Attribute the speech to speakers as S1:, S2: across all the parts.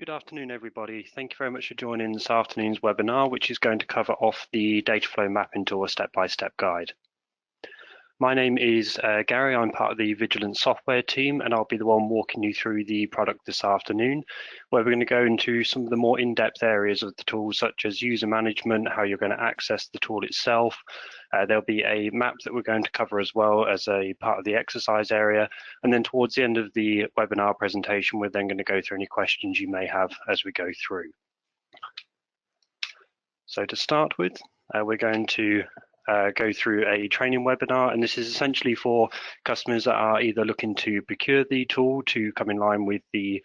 S1: Good afternoon, everybody. Thank you very much for joining this afternoon's webinar, which is going to cover off the data flow mapping tool, a step-by-step guide. My name is Gary. I'm part of the Vigilant software team, and I'll be the one walking you through the product this afternoon, where we're going to go into some of the more in-depth areas of the tool, such as user management, how you're going to access the tool itself. There'll be a map that we're going to cover as well as a part of the exercise area. And then towards the end of the webinar presentation, we're then going to go through any questions you may have as we go through. So to start with, we're going to go through a training webinar, and this is essentially for customers that are either looking to procure the tool to come in line with the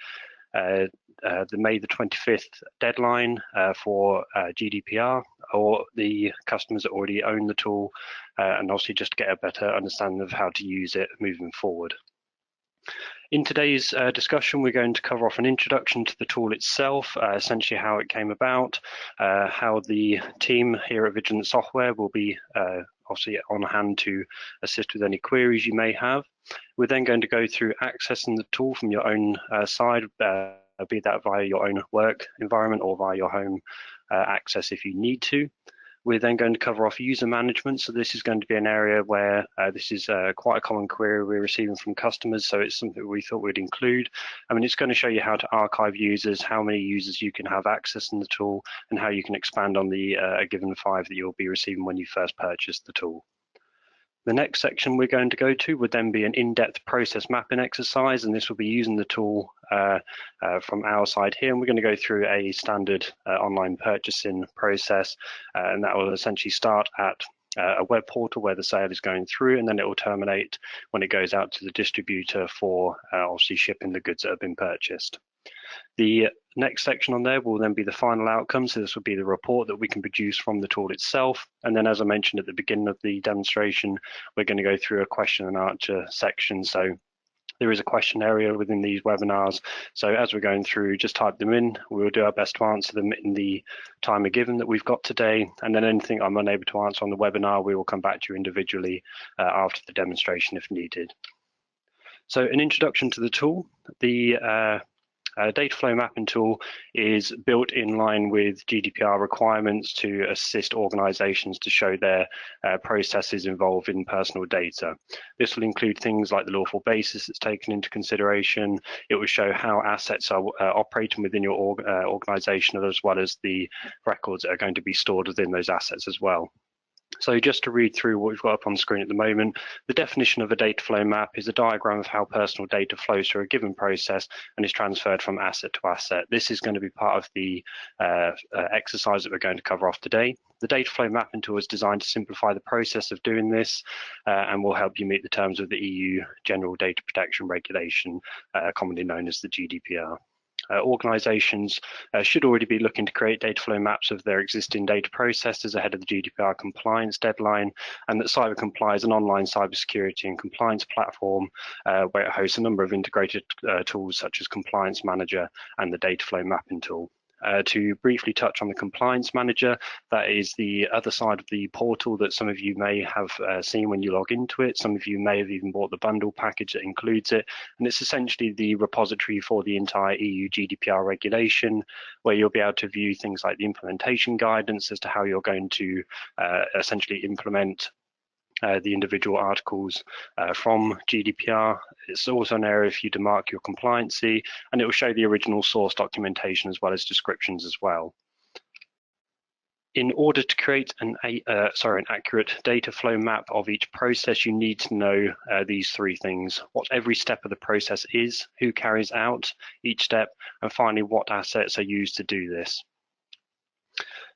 S1: May the 25th deadline for GDPR, or the customers that already own the tool and obviously just get a better understanding of how to use it moving forward. In today's discussion, we're going to cover off an introduction to the tool itself, essentially how it came about, how the team here at Vigilant Software will be obviously on hand to assist with any queries you may have. We're then going to go through accessing the tool from your own side, be that via your own work environment or via your home access if you need to. We're then going to cover off user management. So this is going to be an area where this is quite a common query we're receiving from customers. So it's something we thought we'd include. I mean, it's going to show you how to archive users, how many users you can have access in the tool, and how you can expand on the a given 5 that you'll be receiving when you first purchase the tool. The next section we're going to go to would then be an in-depth process mapping exercise, and this will be using the tool from our side here, and we're going to go through a standard online purchasing process, and that will essentially start at a web portal where the sale is going through, and then it will terminate when it goes out to the distributor for obviously shipping the goods that have been purchased. The next section on there will then be the final outcome. So this will be the report that we can produce from the tool itself. And then, as I mentioned at the beginning of the demonstration, we're going to go through a question and answer section. So there is a question area within these webinars. So as we're going through, just type them in. We'll do our best to answer them in the timer given that we've got today. And then anything I'm unable to answer on the webinar, we will come back to you individually after the demonstration if needed. So an introduction to the tool. The data flow mapping tool is built in line with GDPR requirements to assist organizations to show their processes involving personal data. This will include things like the lawful basis that's taken into consideration. It will show how assets are operating within your organization, as well as the records that are going to be stored within those assets as well. So just to read through what we've got up on the screen at the moment, the definition of a data flow map is a diagram of how personal data flows through a given process and is transferred from asset to asset. This is going to be part of the exercise that we're going to cover off today. The data flow mapping tool is designed to simplify the process of doing this and will help you meet the terms of the EU General Data Protection Regulation, commonly known as the GDPR. Organizations should already be looking to create data flow maps of their existing data processes ahead of the GDPR compliance deadline, and that CyberComply is an online cybersecurity and compliance platform where it hosts a number of integrated tools such as Compliance Manager and the data flow mapping tool. To briefly touch on the Compliance Manager, that is the other side of the portal that some of you may have seen when you log into it. Some of you may have even bought the bundle package that includes it, and it's essentially the repository for the entire EU GDPR regulation, where you'll be able to view things like the implementation guidance as to how you're going to essentially implement the individual articles from GDPR. It's also an area for you to mark your compliancy, and it will show the original source documentation as well as descriptions as well. In order to create an accurate data flow map of each process, you need to know these 3 things: what every step of the process is, who carries out each step, and finally what assets are used to do this.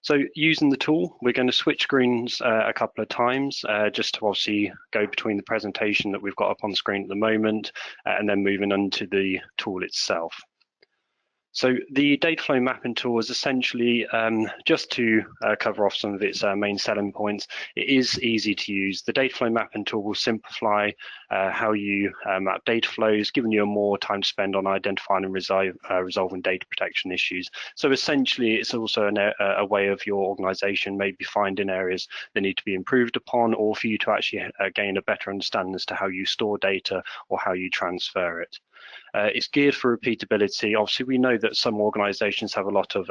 S1: So using the tool, we're going to switch screens a couple of times just to obviously go between the presentation that we've got up on screen at the moment and then moving on to the tool itself. So the data flow mapping tool is essentially, just to cover off some of its main selling points, it is easy to use. The data flow mapping tool will simplify how you map data flows, giving you more time to spend on identifying and resolving data protection issues. So essentially, it's also a way of your organization maybe finding areas that need to be improved upon, or for you to actually gain a better understanding as to how you store data or how you transfer it. It's geared for repeatability. Obviously, we know that some organizations have a lot of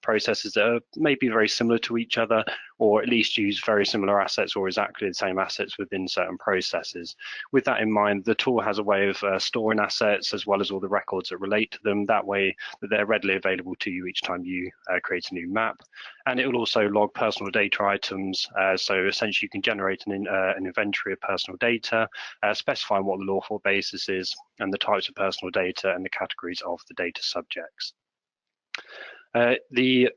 S1: processes that are maybe very similar to each other, or at least use very similar assets or exactly the same assets within certain processes. With that in mind, the tool has a way of storing assets as well as all the records that relate to them. That way that they're readily available to you each time you create a new map. And it will also log personal data items. So essentially you can generate an inventory of personal data, specifying what the lawful basis is and the types of personal data and the categories of the data subjects. The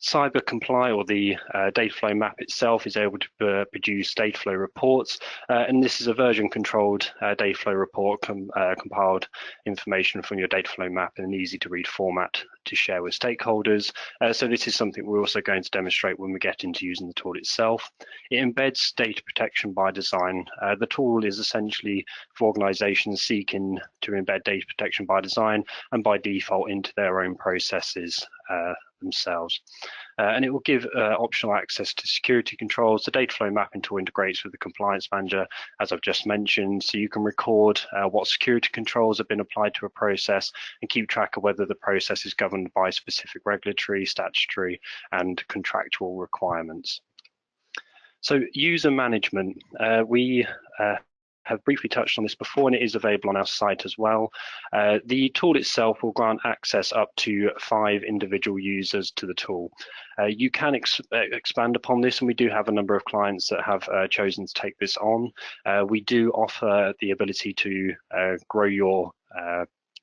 S1: Cyber Comply, or the data flow map itself, is able to produce data flow reports, and this is a version controlled data flow report compiled information from your data flow map in an easy to read format to share with stakeholders. So this is something we're also going to demonstrate when we get into using the tool itself. It embeds data protection by design. The tool is essentially for organizations seeking to embed data protection by design and by default into their own processes themselves. And it will give optional access to security controls. The data flow mapping tool integrates with the compliance manager, as I've just mentioned, so you can record what security controls have been applied to a process and keep track of whether the process is governed by specific regulatory, statutory, and contractual requirements. So user management, we have briefly touched on this before, and it is available on our site as well. The tool itself will grant access up to 5 individual users to the tool. You can expand upon this, and we do have a number of clients that have chosen to take this on. We do offer the ability to grow your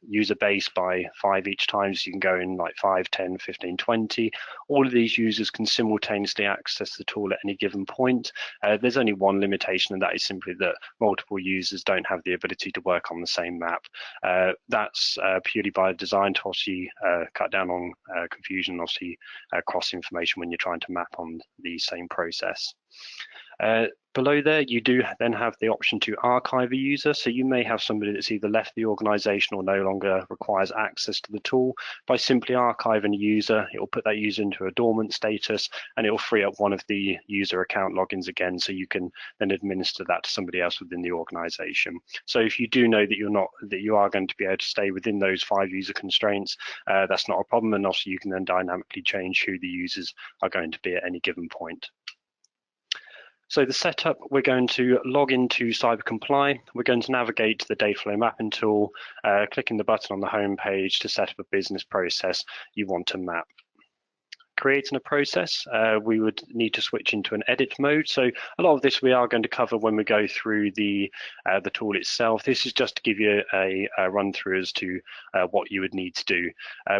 S1: user base by 5 each time, so you can go in like 5, 10, 15, 20. All of these users can simultaneously access the tool at any given point. There's only one limitation, and that is simply that multiple users don't have the ability to work on the same map. That's purely by design to obviously cut down on confusion, obviously cross information when you're trying to map on the same process. Below there, you do then have the option to archive a user. So you may have somebody that's either left the organization or no longer requires access to the tool. By simply archiving a user, it will put that user into a dormant status, and it will free up one of the user account logins again, so you can then administer that to somebody else within the organization. So if you do know that you are going to be able to stay within those 5 user constraints, that's not a problem, and also you can then dynamically change who the users are going to be at any given point. So the setup, we're going to log into Cyber Comply. We're going to navigate to the data flow mapping tool, clicking the button on the home page to set up a business process you want to map. Creating a process, we would need to switch into an edit mode. So a lot of this we are going to cover when we go through the tool itself. This is just to give you a run through as to what you would need to do.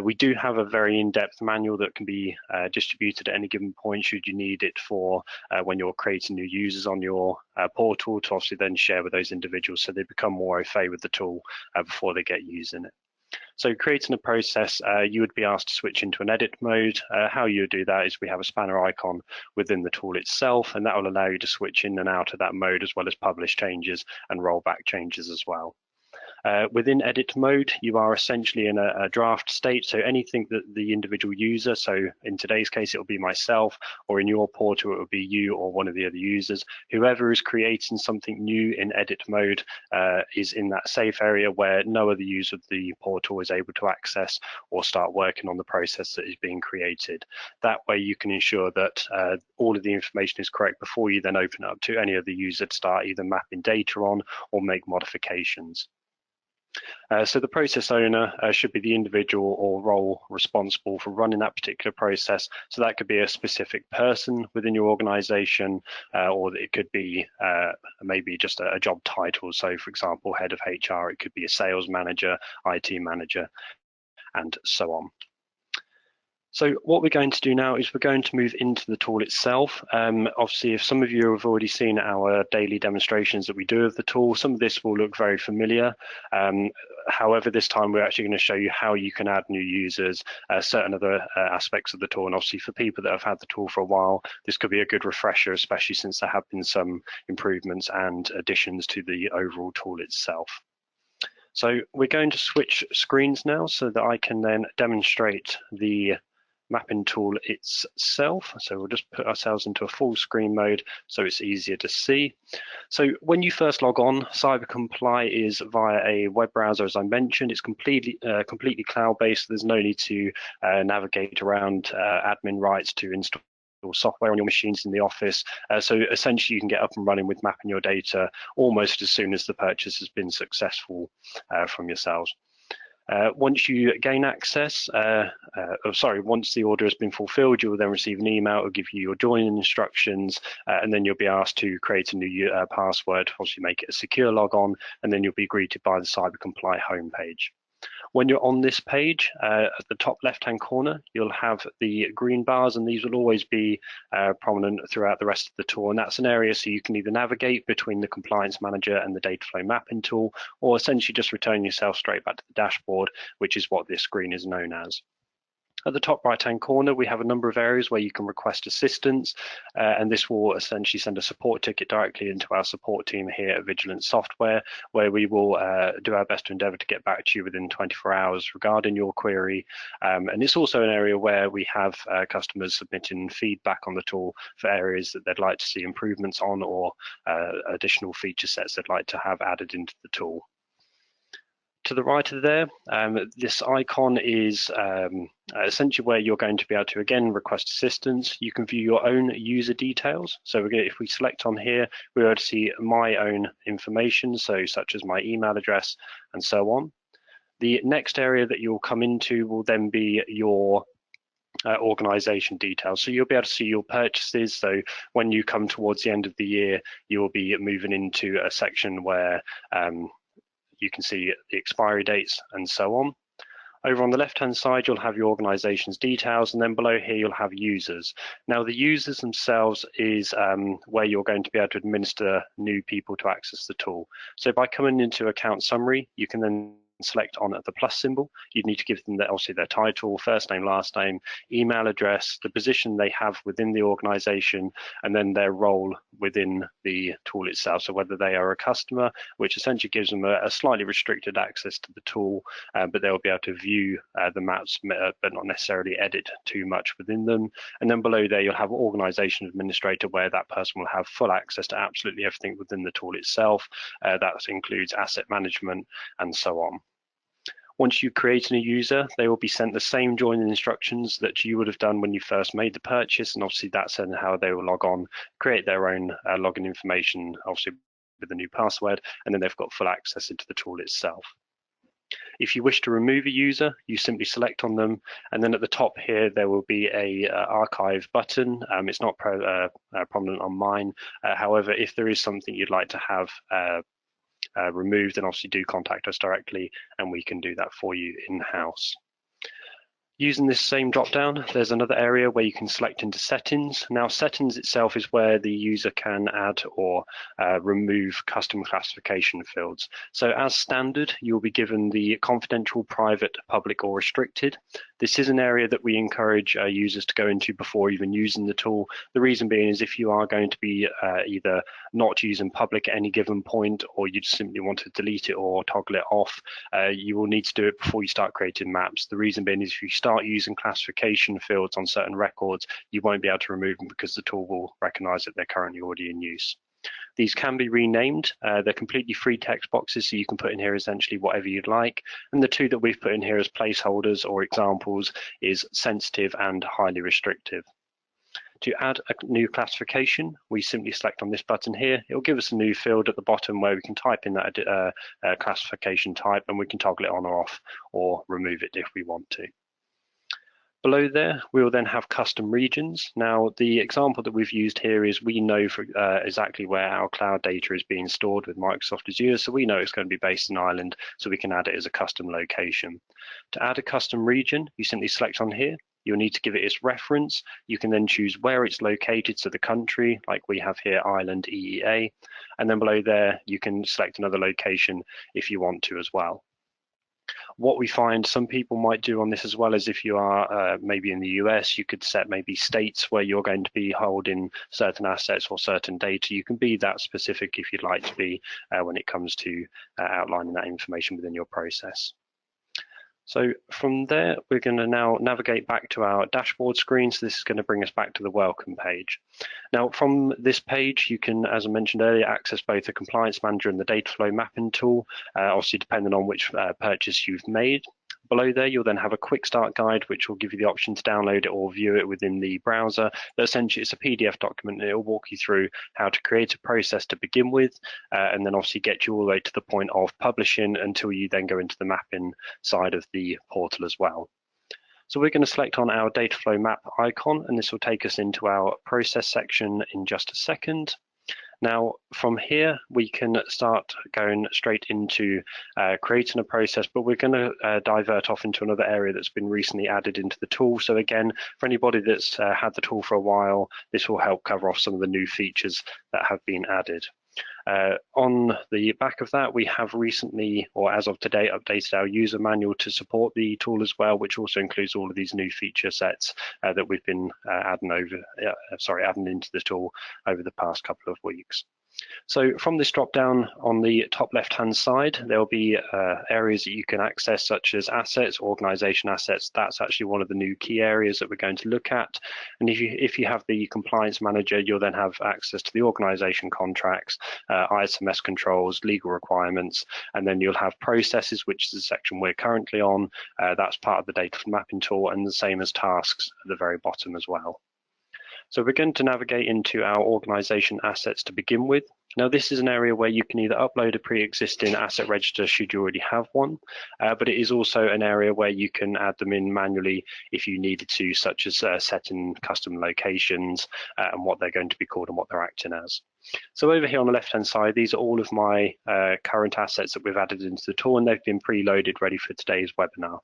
S1: We do have a very in-depth manual that can be distributed at any given point should you need it for when you're creating new users on your portal, to obviously then share with those individuals so they become more au fait with the tool before they get using it. So creating a process, you would be asked to switch into an edit mode. How you do that is we have a spanner icon within the tool itself, and that will allow you to switch in and out of that mode, as well as publish changes and roll back changes as well. Within edit mode, you are essentially in a draft state, so anything that the individual user, so in today's case it will be myself, or in your portal it will be you or one of the other users, whoever is creating something new in edit mode is in that safe area where no other user of the portal is able to access or start working on the process that is being created. That way you can ensure that all of the information is correct before you then open it up to any other user to start either mapping data on or make modifications. So the process owner should be the individual or role responsible for running that particular process. So that could be a specific person within your organization, or it could be maybe just a job title. So for example, head of HR, it could be a sales manager, IT manager, and so on. So what we're going to do now is we're going to move into the tool itself. Obviously, if some of you have already seen our daily demonstrations that we do of the tool, some of this will look very familiar. However, this time we're actually going to show you how you can add new users, certain other aspects of the tool. And obviously for people that have had the tool for a while, this could be a good refresher, especially since there have been some improvements and additions to the overall tool itself. So we're going to switch screens now so that I can then demonstrate the mapping tool itself. So we'll just put ourselves into a full screen mode so it's easier to see. So when you first log on, CyberComply is via a web browser, as I mentioned. It's completely cloud-based. There's no need to navigate around admin rights to install software on your machines in the office. So essentially you can get up and running with mapping your data almost as soon as the purchase has been successful from yourselves. Once you gain access, once the order has been fulfilled, you will then receive an email. It will give you your joining instructions, and then you'll be asked to create a new password. Obviously, make it a secure logon, and then you'll be greeted by the CyberComply homepage. When you're on this page, at the top left-hand corner, you'll have the green bars, and these will always be prominent throughout the rest of the tool. And that's an area so you can either navigate between the compliance manager and the data flow mapping tool, or essentially just return yourself straight back to the dashboard, which is what this screen is known as. At the top right-hand corner, we have a number of areas where you can request assistance, and this will essentially send a support ticket directly into our support team here at Vigilant Software, where we will do our best to endeavour to get back to you within 24 hours regarding your query. And it's also an area where we have customers submitting feedback on the tool for areas that they'd like to see improvements on, or additional feature sets they'd like to have added into the tool. To the right of there, this icon is essentially where you're going to be able to again request assistance. You can view your own user details. So if we select on here, we're able to see my own information, so such as my email address and so on. The next area that you'll come into will then be your organization details. So you'll be able to see your purchases. So when you come towards the end of the year, you'll be moving into a section where you can see the expiry dates and so on. Over on the left-hand side, you'll have your organization's details, and then below here, you'll have users. Now, the users themselves is where you're going to be able to administer new people to access the tool. So by coming into account summary, you can then select on the plus symbol. You'd need to give them obviously their title, first name, last name, email address, the position they have within the organization, and then their role within the tool itself. So whether they are a customer, which essentially gives them a slightly restricted access to the tool, but they'll be able to view the maps, but not necessarily edit too much within them. And then below there, you'll have organization administrator, where that person will have full access to absolutely everything within the tool itself. That includes asset management and so on. Once you create a new user, they will be sent the same joining instructions that you would have done when you first made the purchase, and obviously that's how they will log on, create their own login information, obviously with the new password, and then they've got full access into the tool itself. If you wish to remove a user, you simply select on them, and then at the top here there will be a archive button. It's not prominent on mine. However, if there is something you'd like to have removed, then obviously do contact us directly and we can do that for you in-house. Using this same drop down, there's another area where you can select into settings. Now, settings itself is where the user can add or remove custom classification fields. So as standard, you'll be given the confidential, private, public, or restricted. This is an area that we encourage users to go into before even using the tool. The reason being is if you are going to be either not using public at any given point, or you just simply want to delete it or toggle it off, you will need to do it before you start creating maps. The reason being is if you start using classification fields on certain records, you won't be able to remove them because the tool will recognize that they're currently already in use. These can be renamed. They're completely free text boxes, so you can put in here essentially whatever you'd like. And the two that we've put in here as placeholders or examples is sensitive and highly restrictive. To add a new classification, we simply select on this button here. It will give us a new field at the bottom where we can type in that classification type, and we can toggle it on or off or remove it if we want to. Below there, we will then have custom regions. Now, the example that we've used here is we know for exactly where our cloud data is being stored with Microsoft Azure, so we know it's going to be based in Ireland, so we can add it as a custom location. To add a custom region, you simply select on here. You'll need to give it its reference. You can then choose where it's located, so the country, like we have here, Ireland, EEA. And then below there, you can select another location if you want to as well. What we find some people might do on this as well is if you are maybe in the US, you could set maybe states where you're going to be holding certain assets or certain data. You can be that specific if you'd like to be when it comes to outlining that information within your process. So from there, we're going to now navigate back to our dashboard screen. So this is going to bring us back to the welcome page. Now from this page, you can, as I mentioned earlier, access both the compliance manager and the data flow mapping tool, obviously depending on which purchase you've made. Below there, you'll then have a quick start guide, which will give you the option to download it or view it within the browser. But essentially, it's a PDF document, and it will walk you through how to create a process to begin with, and then obviously get you all the way to the point of publishing until you then go into the mapping side of the portal as well. So we're going to select on our data flow map icon, and this will take us into our process section in just a second. Now, from here, we can start going straight into creating a process, but we're going to divert off into another area that's been recently added into the tool. So again, for anybody that's had the tool for a while, this will help cover off some of the new features that have been added. On the back of that, we have recently, or as of today, updated our user manual to support the tool as well, which also includes all of these new feature sets that we've been adding into the tool over the past couple of weeks. So from this drop down on the top left hand side, there'll be areas that you can access, such as assets, organization assets. That's actually one of the new key areas that we're going to look at. And if you have the compliance manager, you'll then have access to the organization contracts, ISMS controls, legal requirements, and then you'll have processes, which is the section we're currently on. That's part of the data mapping tool, and the same as tasks at the very bottom as well. So we're going to navigate into our organization assets to begin with. Now, this is an area where you can either upload a pre-existing asset register should you already have one, but it is also an area where you can add them in manually if you needed to, such as setting custom locations and what they're going to be called and what they're acting as. So over here on the left-hand side, these are all of my current assets that we've added into the tool, and they've been preloaded ready for today's webinar.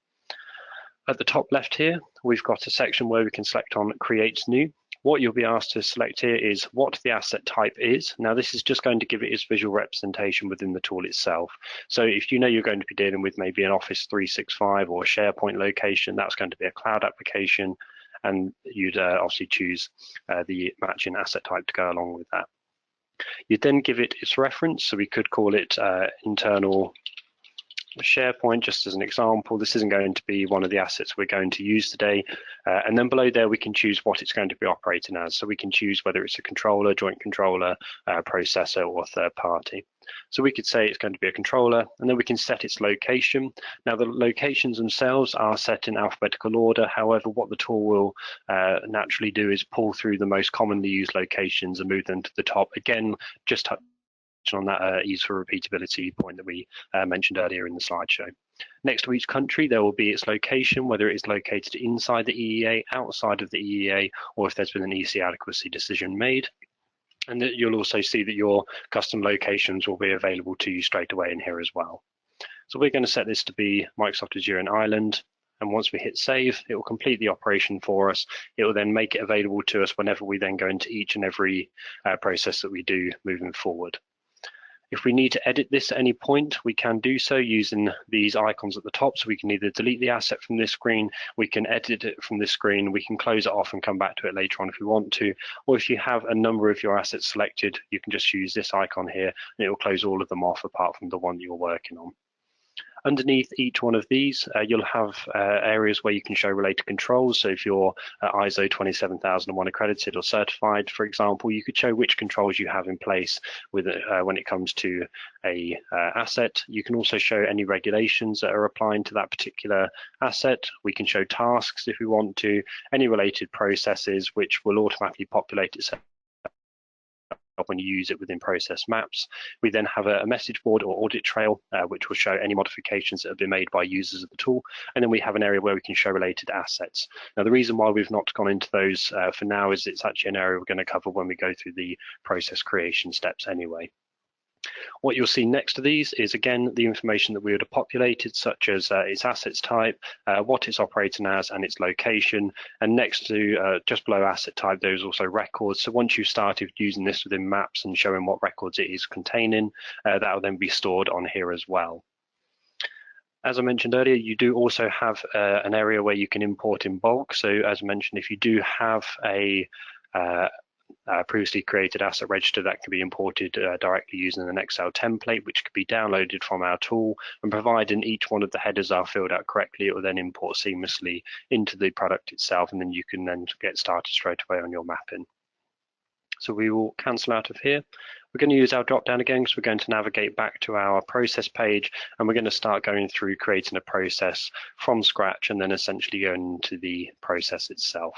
S1: At the top left here, we've got a section where we can select on Create New. What you'll be asked to select here is what the asset type is. Now, this is just going to give it its visual representation within the tool itself. So if you know you're going to be dealing with maybe an Office 365 or a SharePoint location, that's going to be a cloud application, and you'd obviously choose the matching asset type to go along with that. You'd then give it its reference, so we could call it internal SharePoint, just as an example. This isn't going to be one of the assets we're going to use today. And then below there, we can choose what it's going to be operating as. So we can choose whether it's a controller, joint controller, processor, or third party. So we could say it's going to be a controller, and then we can set its location. Now, the locations themselves are set in alphabetical order. However, what the tool will naturally do is pull through the most commonly used locations and move them to the top. Again, just on that ease for repeatability point that we mentioned earlier in the slideshow. Next to each country, there will be its location, whether it is located inside the EEA, outside of the EEA, or if there's been an EC adequacy decision made. And you'll also see that your custom locations will be available to you straight away in here as well. So we're going to set this to be Microsoft Azure in Ireland. And once we hit save, it will complete the operation for us. It will then make it available to us whenever we then go into each and every process that we do moving forward. If we need to edit this at any point, we can do so using these icons at the top. So we can either delete the asset from this screen, we can edit it from this screen, we can close it off and come back to it later on if we want to. Or if you have a number of your assets selected, you can just use this icon here and it will close all of them off apart from the one you're working on. Underneath each one of these, you'll have areas where you can show related controls. So if you're ISO 27001 accredited or certified, for example, you could show which controls you have in place with when it comes to a asset. You can also show any regulations that are applying to that particular asset. We can show tasks if we want to, any related processes, which will automatically populate itself when you use it within process maps. We then have a message board or audit trail, which will show any modifications that have been made by users of the tool. And then we have an area where we can show related assets. Now, the reason why we've not gone into those for now is it's actually an area we're going to cover when we go through the process creation steps anyway. What you'll see next to these is, again, the information that we would have populated, such as its assets type, what it's operating as, and its location. And next to, just below asset type, there's also records. So once you've started using this within maps and showing what records it is containing, that will then be stored on here as well. As I mentioned earlier, you do also have an area where you can import in bulk. So as mentioned, if you do have a previously created asset register that can be imported directly using an Excel template, which could be downloaded from our tool, and providing each one of the headers are filled out correctly, it will then import seamlessly into the product itself, and then you can then get started straight away on your mapping. So we will cancel out of here. We're going to use our drop down again, because we're going to navigate back to our process page, and we're going to start going through creating a process from scratch and then essentially going into the process itself.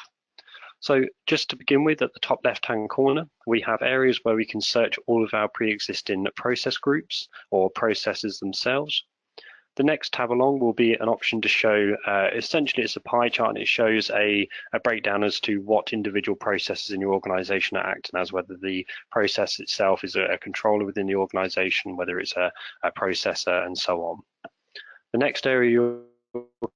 S1: So just to begin with, at the top left-hand corner, we have areas where we can search all of our pre-existing process groups or processes themselves. The next tab along will be an option to show, essentially it's a pie chart, and it shows a breakdown as to what individual processes in your organization are acting as, whether the process itself is a controller within the organization, whether it's a processor, and so on. The next area you'll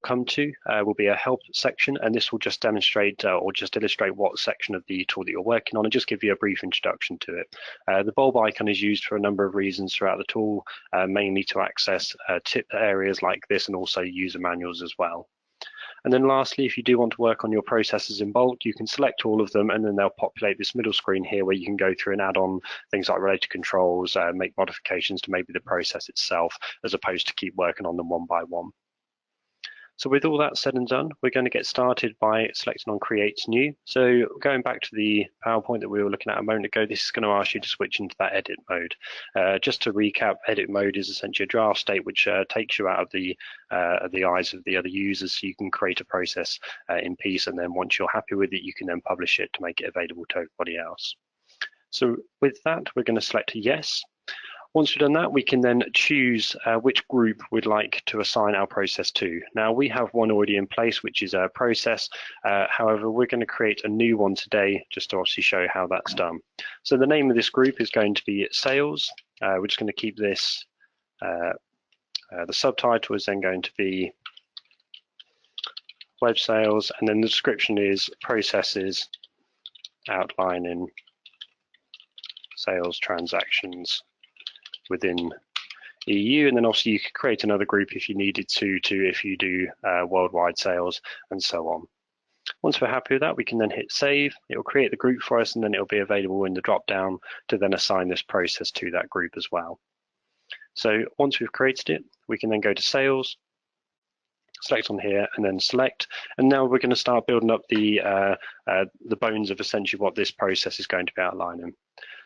S1: come to will be a help section, and this will just demonstrate or just illustrate what section of the tool that you're working on and just give you a brief introduction to it. The bulb icon is used for a number of reasons throughout the tool, mainly to access tip areas like this and also user manuals as well. And then lastly, if you do want to work on your processes in bulk, you can select all of them, and then they'll populate this middle screen here where you can go through and add on things like related controls, make modifications to maybe the process itself, as opposed to keep working on them one by one. So with all that said and done, we're going to get started by selecting on Create New. So going back to the PowerPoint that we were looking at a moment ago, this is going to ask you to switch into that edit mode. Just to recap, edit mode is essentially a draft state which takes you out of the eyes of the other users, so you can create a process in peace, and then once you're happy with it, you can then publish it to make it available to everybody else. So with that, we're going to select yes. Once we've done that, we can then choose which group we'd like to assign our process to. Now, we have one already in place, which is a process. However, we're going to create a new one today, just to obviously show how that's done. So the name of this group is going to be sales. We're just going to keep this. The subtitle is then going to be web sales, and then the description is processes outlining sales transactions within EU, and then obviously you could create another group if you needed to if you do worldwide sales and so on. Once we're happy with that, we can then hit save. It will create the group for us, and then it will be available in the drop down to then assign this process to that group as well. So once we've created it, we can then go to sales, select on here, and then select. And now we're going to start building up the bones of essentially what this process is going to be outlining.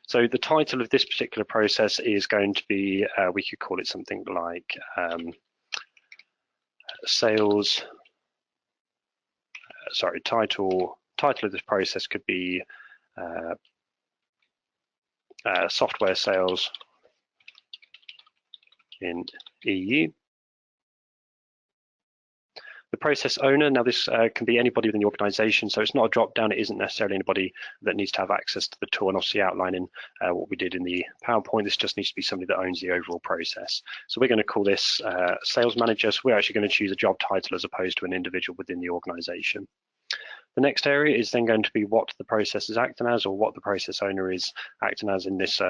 S1: So the title of this particular process is going to be, we could call it something like sales, title of this process could be software sales in EU. The process owner, now this can be anybody within the organization, so it's not a drop down, it isn't necessarily anybody that needs to have access to the tool, and obviously outlining what we did in the PowerPoint, this just needs to be somebody that owns the overall process. So we're going to call this sales manager, so we're actually going to choose a job title as opposed to an individual within the organization. The next area is then going to be what the process is acting as, or what the process owner is acting as in this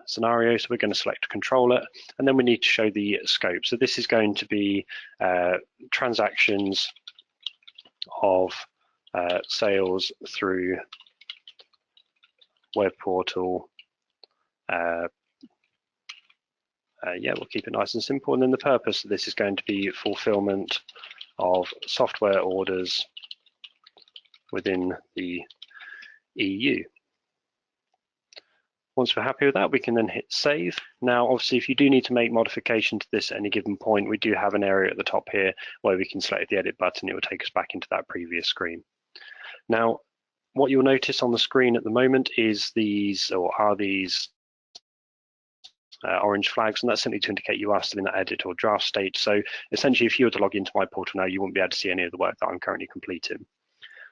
S1: scenario. So we're going to select controller, and then we need to show the scope. So this is going to be transactions of sales through web portal. Yeah, we'll keep it nice and simple. And then the purpose of this is going to be fulfillment of software orders within the EU. Once we're happy with that, we can then hit save. Now, obviously, if you do need to make modification to this at any given point, we do have an area at the top here where we can select the edit button. It will take us back into that previous screen. Now, what you'll notice on the screen at the moment is these, or are these, orange flags, and that's simply to indicate you are still in that edit or draft state. So essentially, if you were to log into my portal now, you wouldn't be able to see any of the work that I'm currently completing.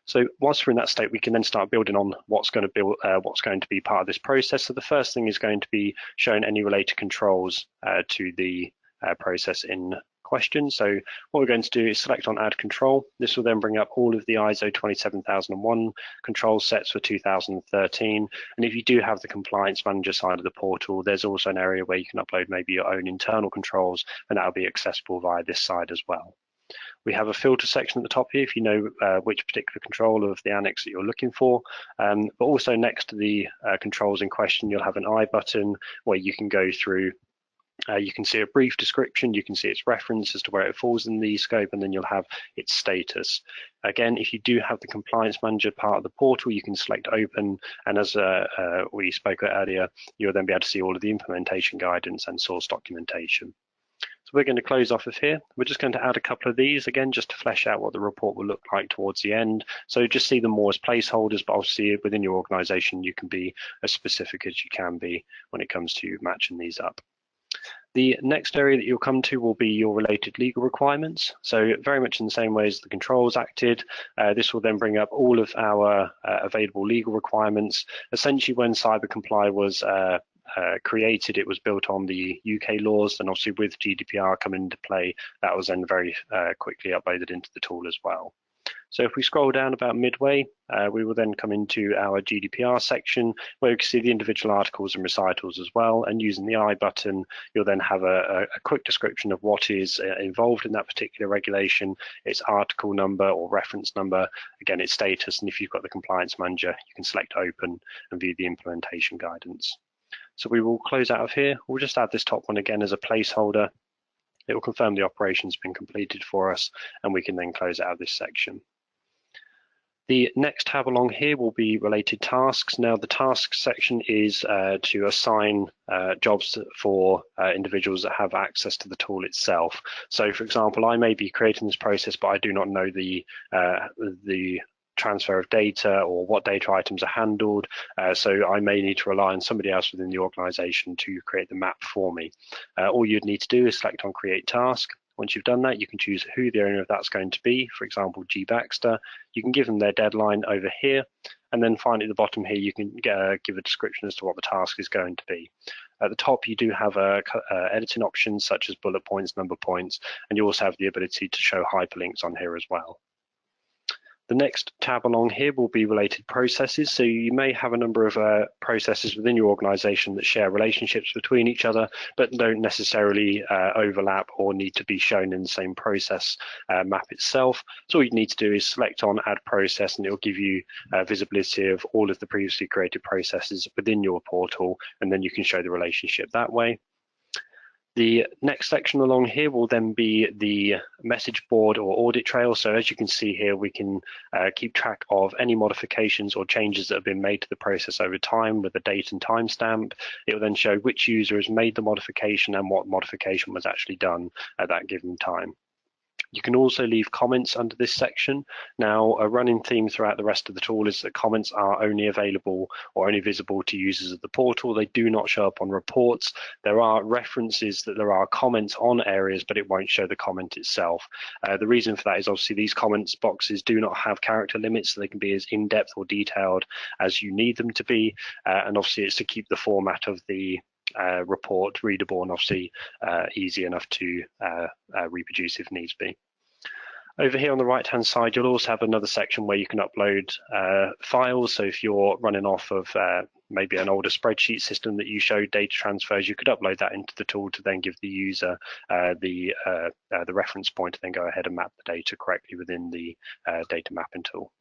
S1: So whilst we're in that state, we can then start building on what's going to be part of this process. So the first thing is going to be showing any related controls to the process in question. So what we're going to do is select on Add Control. This will then bring up all of the ISO 27001 control sets for 2013. And if you do have the Compliance Manager side of the portal, there's also an area where you can upload maybe your own internal controls, and that will be accessible via this side as well. We have a filter section at the top here if you know which particular control of the annex that you're looking for, but also next to the controls in question, you'll have an I button where you can go through. You can see a brief description, you can see its reference as to where it falls in the scope, and then you'll have its status. Again, if you do have the compliance manager part of the portal, you can select open, and as we spoke about earlier, you'll then be able to see all of the implementation guidance and source documentation. So we're going to close off of here. We're just going to add a couple of these again, just to flesh out what the report will look like towards the end. So just see them more as placeholders, but obviously within your organization, you can be as specific as you can be when it comes to matching these up. The next area that you'll come to will be your related legal requirements. So very much in the same way as the controls acted, this will then bring up all of our available legal requirements. Essentially, when Cyber Comply was created, it was built on the UK laws, and obviously with GDPR coming into play, that was then very quickly uploaded into the tool as well. So if we scroll down about midway, we will then come into our GDPR section where you can see the individual articles and recitals as well. And using the I button, you'll then have a quick description of what is involved in that particular regulation, its article number or reference number, again, its status. And if you've got the compliance manager, you can select open and view the implementation guidance. So we will close out of here. We'll just add this top one again as a placeholder. It will confirm the operation's been completed for us, and we can then close out of this section. The next tab along here will be related tasks. Now the tasks section is to assign jobs for individuals that have access to the tool itself. So for example, I may be creating this process, but I do not know the transfer of data or what data items are handled. So I may need to rely on somebody else within the organization to create the map for me. All you'd need to do is select on create task. Once you've done that, you can choose who the owner of that's going to be. For example, G Baxter. You can give them their deadline over here. And then finally at the bottom here, you can give a description as to what the task is going to be. At the top, you do have editing options such as bullet points, number points, and you also have the ability to show hyperlinks on here as well. The next tab along here will be related processes. So you may have a number of processes within your organization that share relationships between each other, but don't necessarily overlap or need to be shown in the same process map itself. So all you need to do is select on add process, and it will give you visibility of all of the previously created processes within your portal, and then you can show the relationship that way. The next section along here will then be the message board or audit trail. So as you can see here, we can keep track of any modifications or changes that have been made to the process over time with a date and timestamp. It will then show which user has made the modification and what modification was actually done at that given time. You can also leave comments under this section. Now, a running theme throughout the rest of the tool is that comments are only available or only visible to users of the portal. They do not show up on reports. There are references that there are comments on areas, but it won't show the comment itself. The reason for that is obviously these comments boxes do not have character limits, so they can be as in-depth or detailed as you need them to be. And obviously it's to keep the format of the report readable and obviously easy enough to reproduce if needs be. Over here on the right hand side, you'll also have another section where you can upload files. So if you're running off of maybe an older spreadsheet system that you show data transfers, you could upload that into the tool to then give the user the reference point to then go ahead and map the data correctly within the data mapping tool.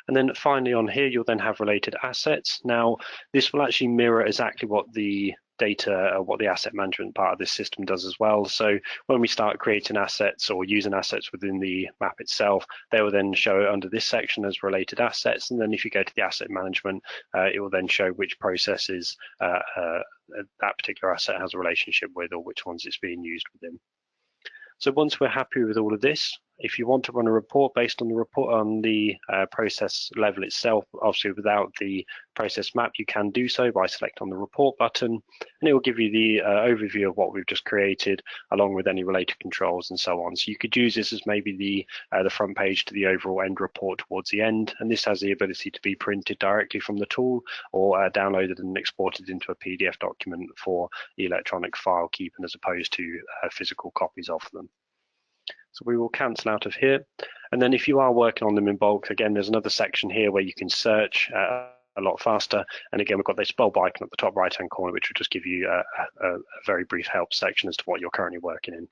S1: And then finally on here, you'll then have related assets. Now, this will actually mirror exactly what the what the asset management part of this system does as well. So when we start creating assets or using assets within the map itself, they will then show under this section as related assets. And then if you go to the asset management, it will then show which processes that particular asset has a relationship with or which ones it's being used within. So once we're happy with all of this, if you want to run a report based on the report on the process level itself, obviously without the process map, you can do so by selecting on the report button, and it will give you the overview of what we've just created, along with any related controls and so on. So you could use this as maybe the front page to the overall end report towards the end, and this has the ability to be printed directly from the tool or downloaded and exported into a PDF document for electronic file keeping as opposed to physical copies of them. So we will cancel out of here. And then if you are working on them in bulk, again, there's another section here where you can search a lot faster. And again, we've got this bulb icon at the top right-hand corner, which will just give you a very brief help section as to what you're currently working in.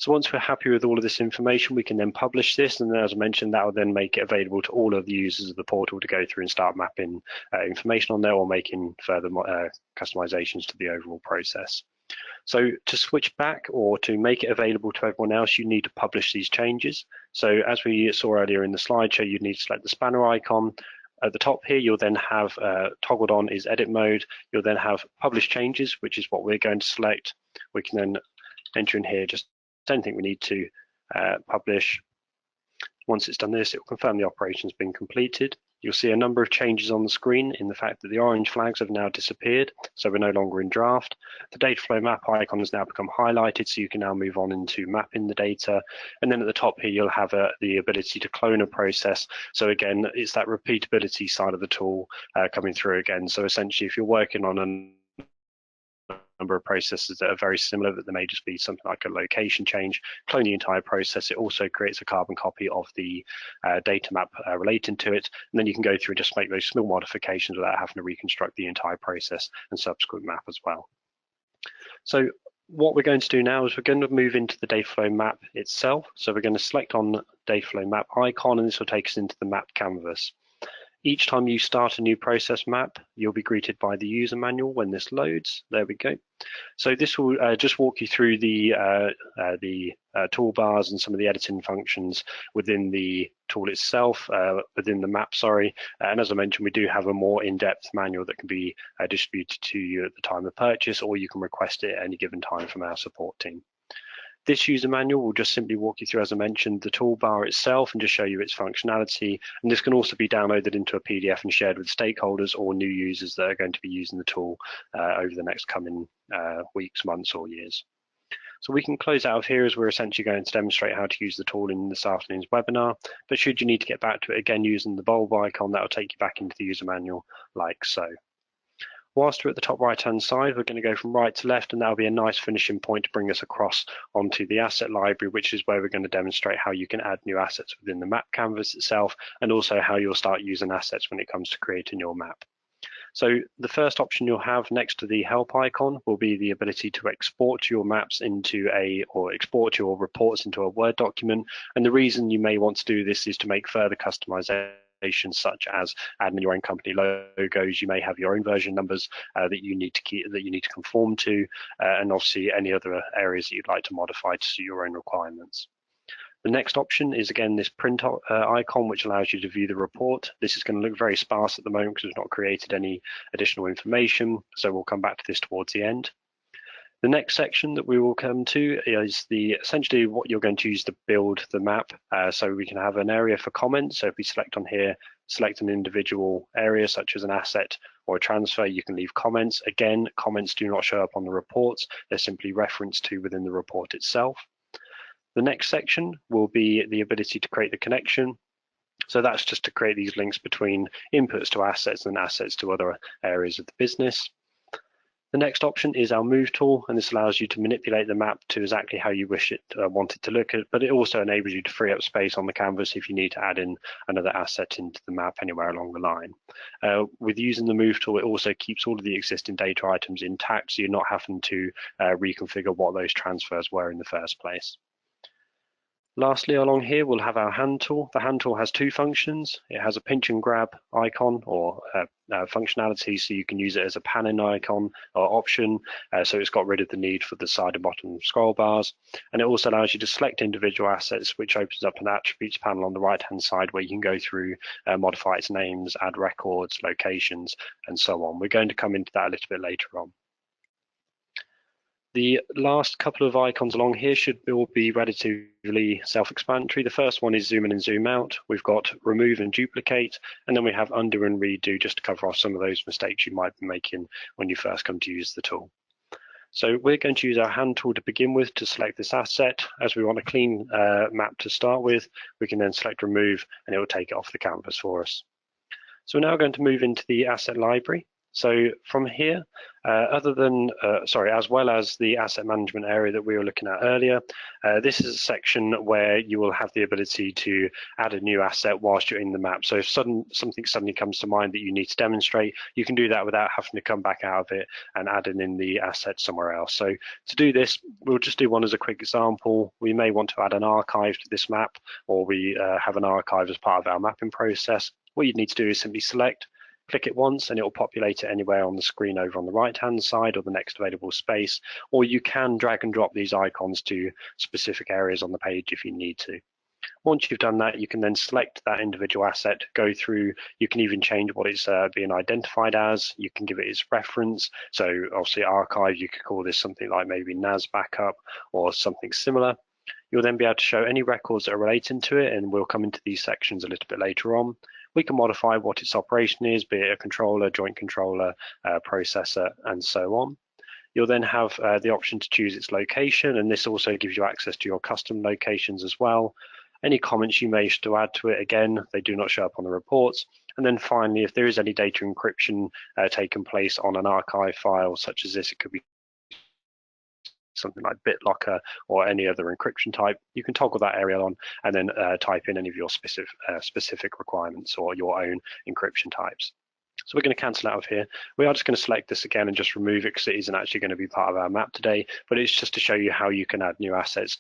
S1: So once we're happy with all of this information, we can then publish this, and as I mentioned, that will then make it available to all of the users of the portal to go through and start mapping information on there or making further customizations to the overall process. So to switch back or to make it available to everyone else, you need to publish these changes. So as we saw earlier in the slideshow, you need to select the spanner icon. At the top here, you'll then have toggled on is edit mode. You'll then have publish changes, which is what we're going to select. We can then enter in here just anything we need to publish. Once it's done this, it will confirm the operation's been completed. You'll see a number of changes on the screen in the fact that the orange flags have now disappeared, so we're no longer in draft. The data flow map icon has now become highlighted, so you can now move on into mapping the data. And then at the top here, you'll have the ability to clone a process. So again, it's that repeatability side of the tool coming through again. So essentially, if you're working on a number of processes that are very similar, that there may just be something like a location change, clone the entire process. It also creates a carbon copy of the data map relating to it, and then you can go through and just make those small modifications without having to reconstruct the entire process and subsequent map as well. So what we're going to do now is we're going to move into the Dataflow map itself. So we're going to select on Dataflow map icon, and this will take us into the map canvas. Each time you start a new process map, you'll be greeted by the user manual when this loads. There we go. So this will just walk you through the toolbars and some of the editing functions within the tool itself, within the map, sorry. And as I mentioned, we do have a more in-depth manual that can be distributed to you at the time of purchase, or you can request it at any given time from our support team. This user manual will just simply walk you through, as I mentioned, the toolbar itself and just show you its functionality. And this can also be downloaded into a PDF and shared with stakeholders or new users that are going to be using the tool over the next coming weeks, months, or years. So we can close out of here as we're essentially going to demonstrate how to use the tool in this afternoon's webinar. But should you need to get back to it again using the bulb icon, that will take you back into the user manual like so. Whilst we're at the top right-hand side, we're going to go from right to left, and that'll be a nice finishing point to bring us across onto the asset library, which is where we're going to demonstrate how you can add new assets within the map canvas itself, and also how you'll start using assets when it comes to creating your map. So the first option you'll have next to the help icon will be the ability to export your maps into or export your reports into a Word document. And the reason you may want to do this is to make further customization, such as adding your own company logos. You may have your own version numbers that you need to conform to, and obviously any other areas that you'd like to modify to suit your own requirements. The next option is again this print icon, which allows you to view the report. This is going to look very sparse at the moment because we've not created any additional information, so we'll come back to this towards the end. The next section that we will come to is essentially what you're going to use to build the map. So we can have an area for comments. So if we select on here, select an individual area such as an asset or a transfer, you can leave comments. Again, comments do not show up on the reports. They're simply referenced to within the report itself. The next section will be the ability to create the connection. So that's just to create these links between inputs to assets and assets to other areas of the business. The next option is our Move tool, and this allows you to manipulate the map to exactly how you wish it want it to look at, but it also enables you to free up space on the canvas if you need to add in another asset into the map anywhere along the line. With using the Move tool, it also keeps all of the existing data items intact, so you're not having to reconfigure what those transfers were in the first place. Lastly, along here, we'll have our hand tool. The hand tool has two functions. It has a pinch and grab icon or functionality, so you can use it as a panning icon or option. So it's got rid of the need for the side and bottom scroll bars. And it also allows you to select individual assets, which opens up an attributes panel on the right-hand side where you can go through, modify its names, add records, locations, and so on. We're going to come into that a little bit later on. The last couple of icons along here should all be relatively self-explanatory. The first one is zoom in and zoom out. We've got remove and duplicate, and then we have undo and redo, just to cover off some of those mistakes you might be making when you first come to use the tool. So we're going to use our hand tool to begin with to select this asset. As we want a clean map to start with, we can then select remove, and it will take it off the canvas for us. So we're now going to move into the asset library. So from here, as well as the asset management area that we were looking at earlier, this is a section where you will have the ability to add a new asset whilst you're in the map. So if something suddenly comes to mind that you need to demonstrate, you can do that without having to come back out of it and adding in the asset somewhere else. So to do this, we'll just do one as a quick example. We may want to add an archive to this map, or we have an archive as part of our mapping process. What you'd need to do is simply select, click it once, and it will populate it anywhere on the screen over on the right hand side or the next available space, or you can drag and drop these icons to specific areas on the page if you need to. Once you've done that, you can then select that individual asset, go through, you can even change what it's being identified as, you can give it its reference. So obviously archive, you could call this something like maybe NAS backup or something similar. You'll then be able to show any records that are relating to it, and we'll come into these sections a little bit later on. We can modify what its operation is, be it a controller, joint controller, processor, and so on. You'll then have the option to choose its location, and this also gives you access to your custom locations as well. Any comments you may wish to add to it, again, they do not show up on the reports. And then finally, if there is any data encryption taking place on an archive file such as this, it could be something like BitLocker or any other encryption type, you can toggle that area on and then type in any of your specific requirements or your own encryption types. So we're going to cancel out of here. We are just going to select this again and just remove it because it isn't actually going to be part of our map today, but it's just to show you how you can add new assets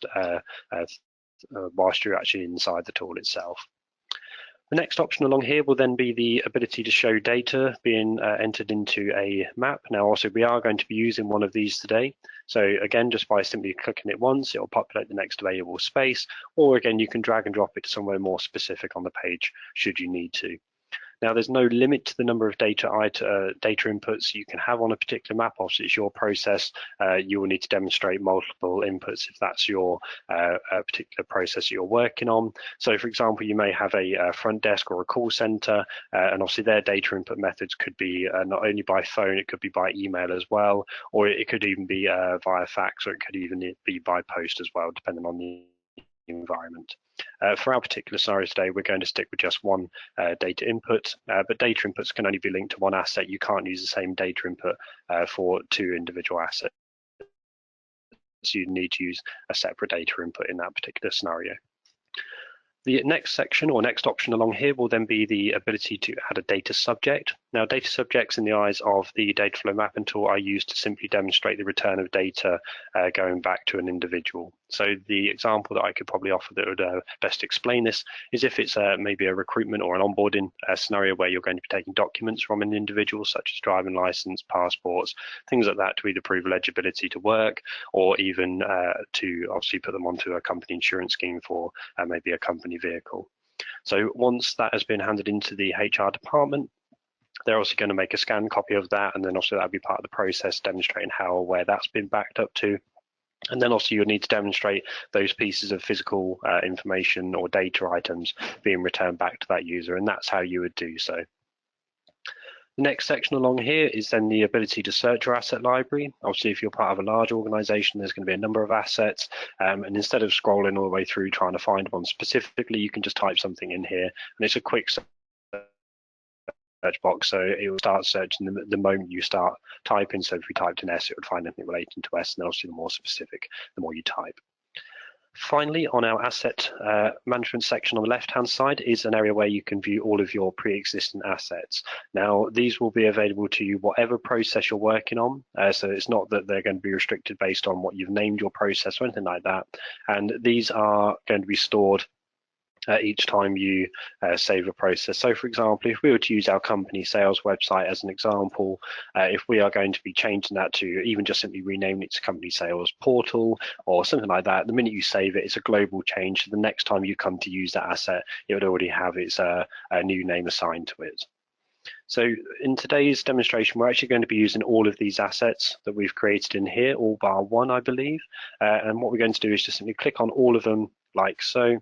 S1: whilst you're actually inside the tool itself. The next option along here will then be the ability to show data being entered into a map. Now also we are going to be using one of these today. So again, just by simply clicking it once, it will populate the next available space, or again, you can drag and drop it to somewhere more specific on the page should you need to. Now, there's no limit to the number of data inputs you can have on a particular map. Obviously, it's your process. You will need to demonstrate multiple inputs if that's your particular process you're working on. So, for example, you may have a front desk or a call center, and obviously their data input methods could be not only by phone, it could be by email as well, or it could even be via fax, or it could even be by post as well, depending on the environment. For our particular scenario today, we're going to stick with just one data input, but data inputs can only be linked to one asset. You can't use the same data input for two individual assets. So you need to use a separate data input in that particular scenario. The next section or next option along here will then be the ability to add a data subject. Now, data subjects in the eyes of the data flow mapping tool are used to simply demonstrate the return of data going back to an individual. So the example that I could probably offer that would best explain this is if it's maybe a recruitment or an onboarding scenario where you're going to be taking documents from an individual such as driving license, passports, things like that to either prove eligibility to work or even to obviously put them onto a company insurance scheme for maybe a company vehicle. So once that has been handed into the HR department, they're also going to make a scanned copy of that, and then also that'll be part of the process demonstrating how or where that's been backed up to. And then also you'll need to demonstrate those pieces of physical information or data items being returned back to that user, and that's how you would do so. The next section along here is then the ability to search your asset library. Obviously, if you're part of a large organization, there's going to be a number of assets, and instead of scrolling all the way through trying to find one specifically, you can just type something in here, and it's a quick search box, so it will start searching the moment you start typing. So if we typed in S, it would find anything relating to S, and then obviously the more specific, the more you type. Finally, on our asset management section on the left-hand side is an area where you can view all of your pre-existing assets. Now, these will be available to you whatever process you're working on. So it's not that they're going to be restricted based on what you've named your process or anything like that. And these are going to be stored each time you save a process. So for example, if we were to use our company sales website as an example, if we are going to be changing that to even just simply renaming it to company sales portal or something like that, the minute you save it, it's a global change. So the next time you come to use that asset, it would already have its a new name assigned to it. So in today's demonstration, we're actually going to be using all of these assets that we've created in here, all bar one, I believe. And what we're going to do is just simply click on all of them like so.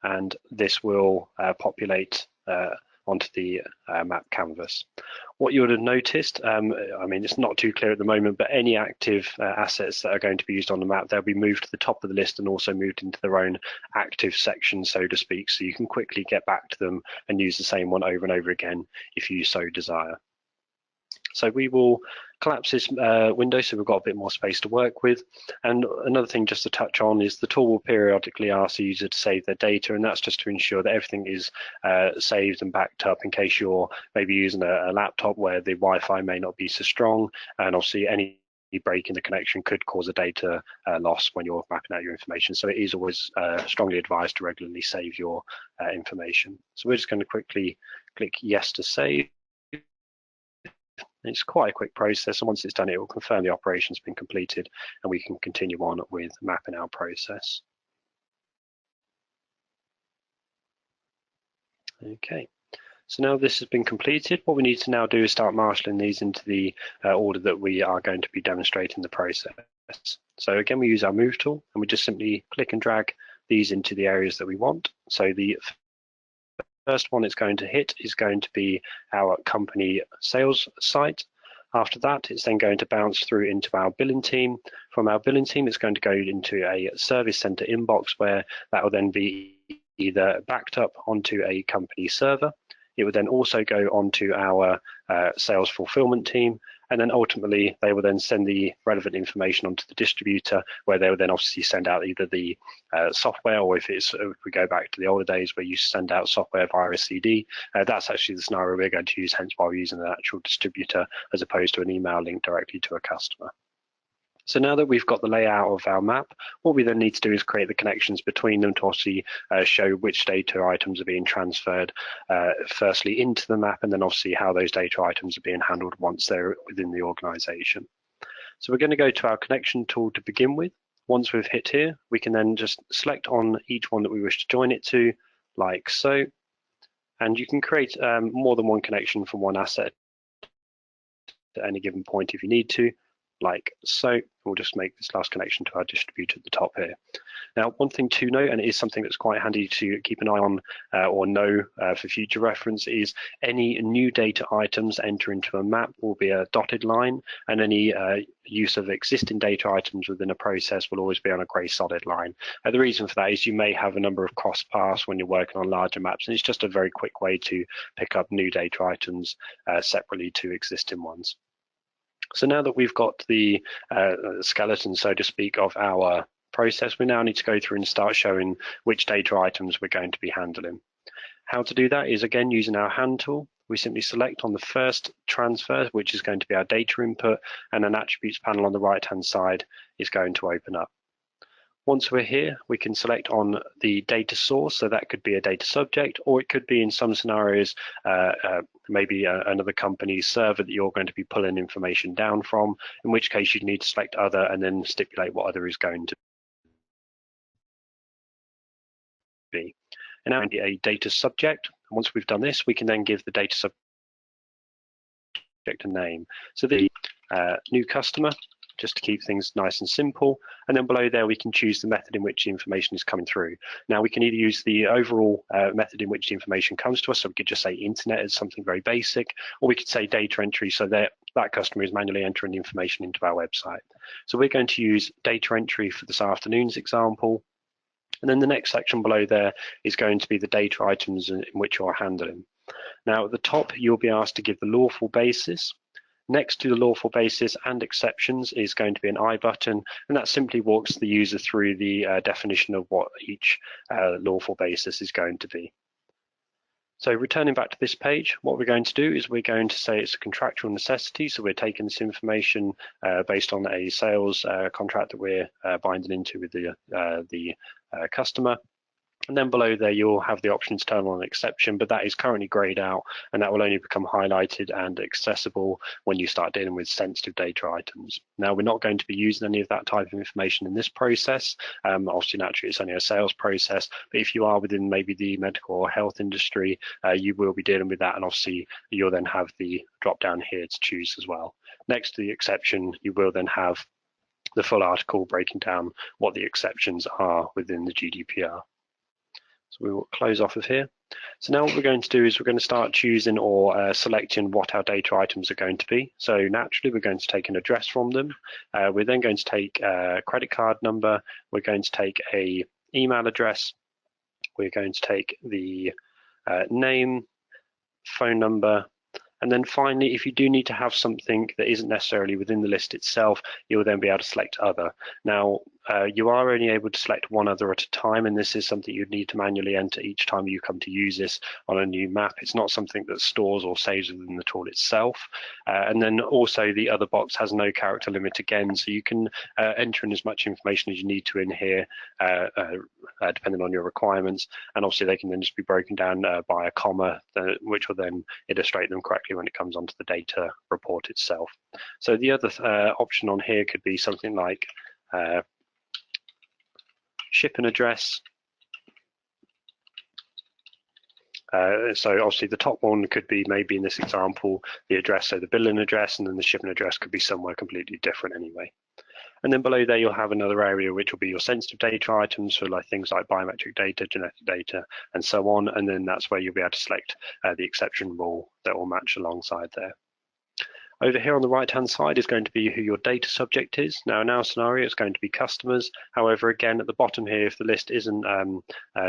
S1: And this will populate onto the map canvas. What you would have noticed, I mean, it's not too clear at the moment, but any active assets that are going to be used on the map, they'll be moved to the top of the list and also moved into their own active section, so to speak, so you can quickly get back to them and use the same one over and over again if you so desire. So we will collapse this window so we've got a bit more space to work with. And another thing just to touch on is the tool will periodically ask the user to save their data, and that's just to ensure that everything is saved and backed up in case you're maybe using a laptop where the Wi-Fi may not be so strong, and obviously any break in the connection could cause a data loss when you're mapping out your information. So it is always strongly advised to regularly save your information. So we're just going to quickly click yes to save. It's quite a quick process, and once it's done, it will confirm the operation's been completed, and we can continue on with mapping our process. Okay, so now this has been completed, what we need to now do is start marshalling these into the order that we are going to be demonstrating the process. So again, we use our move tool, and we just simply click and drag these into the areas that we want. So the first one it's going to hit is going to be our company sales site. After that, it's then going to bounce through into our billing team. From our billing team, it's going to go into a service center inbox where that will then be either backed up onto a company server. It would then also go onto our sales fulfillment team, and then ultimately they will then send the relevant information onto the distributor, where they will then obviously send out either the software, or if we go back to the older days where you send out software via a CD, that's actually the scenario we're going to use, hence why we're using an actual distributor as opposed to an email link directly to a customer. So now that we've got the layout of our map, what we then need to do is create the connections between them to obviously show which data items are being transferred firstly into the map, and then obviously how those data items are being handled once they're within the organization. So we're going to go to our connection tool to begin with. Once we've hit here, we can then just select on each one that we wish to join it to, like so. And you can create more than one connection from one asset at any given point if you need to, like so. We'll just make this last connection to our distributor at the top here. Now, one thing to note, and it is something that's quite handy to keep an eye on or know for future reference, is any new data items enter into a map will be a dotted line, and any use of existing data items within a process will always be on a grey solid line. The reason for that is you may have a number of cross paths when you're working on larger maps, and it's just a very quick way to pick up new data items separately to existing ones. So now that we've got the skeleton, so to speak, of our process, we now need to go through and start showing which data items we're going to be handling. How to do that is, again, using our hand tool. We simply select on the first transfer, which is going to be our data input, and an attributes panel on the right-hand side is going to open up. Once we're here, we can select on the data source, so that could be a data subject, or it could be, in some scenarios, maybe another company's server that you're going to be pulling information down from, in which case you need to select other and then stipulate what other is going to be. And now a data subject. Once we've done this, we can then give the data subject a name. So the new customer, just to keep things nice and simple. And then below there, we can choose the method in which the information is coming through. Now, we can either use the overall method in which the information comes to us, so we could just say internet as something very basic, or we could say data entry, so that customer is manually entering the information into our website. So we're going to use data entry for this afternoon's example. And then the next section below there is going to be the data items in which you're handling. Now, at the top, you'll be asked to give the lawful basis. Next to the lawful basis and exceptions is going to be an I button, and that simply walks the user through the definition of what each lawful basis is going to be. So returning back to this page, what we're going to do is we're going to say it's a contractual necessity, so we're taking this information based on a sales contract that we're binding into with the customer. And then below there, you'll have the option to turn on an exception, but that is currently grayed out, and that will only become highlighted and accessible when you start dealing with sensitive data items. Now, we're not going to be using any of that type of information in this process. Obviously, naturally, it's only a sales process, but if you are within maybe the medical or health industry, you will be dealing with that, and obviously, you'll then have the drop down here to choose as well. Next to the exception, you will then have the full article breaking down what the exceptions are within the GDPR. So we will close off of here. So now what we're going to do is we're going to start choosing or selecting what our data items are going to be. So naturally, we're going to take an address from them. We're then going to take a credit card number. We're going to take a email address. We're going to take the name, phone number, and then finally, if you do need to have something that isn't necessarily within the list itself, you'll then be able to select other. Now, you are only able to select one other at a time, and this is something you'd need to manually enter each time you come to use this on a new map. It's not something that stores or saves within the tool itself. And then also the other box has no character limit again, so you can enter in as much information as you need to in here, depending on your requirements. And obviously they can then just be broken down by a comma, which will then illustrate them correctly when it comes onto the data report itself. So the other option on here could be something like shipping address. So obviously the top one could be, maybe in this example, the address, so the billing address, and then the shipping address could be somewhere completely different anyway. And then below there, you'll have another area which will be your sensitive data items for things like biometric data, genetic data, and so on. And then that's where you'll be able to select the exception rule that will match alongside there. Over here on the right-hand side is going to be who your data subject is. Now, in our scenario, it's going to be customers. However, again, at the bottom here, if the list isn't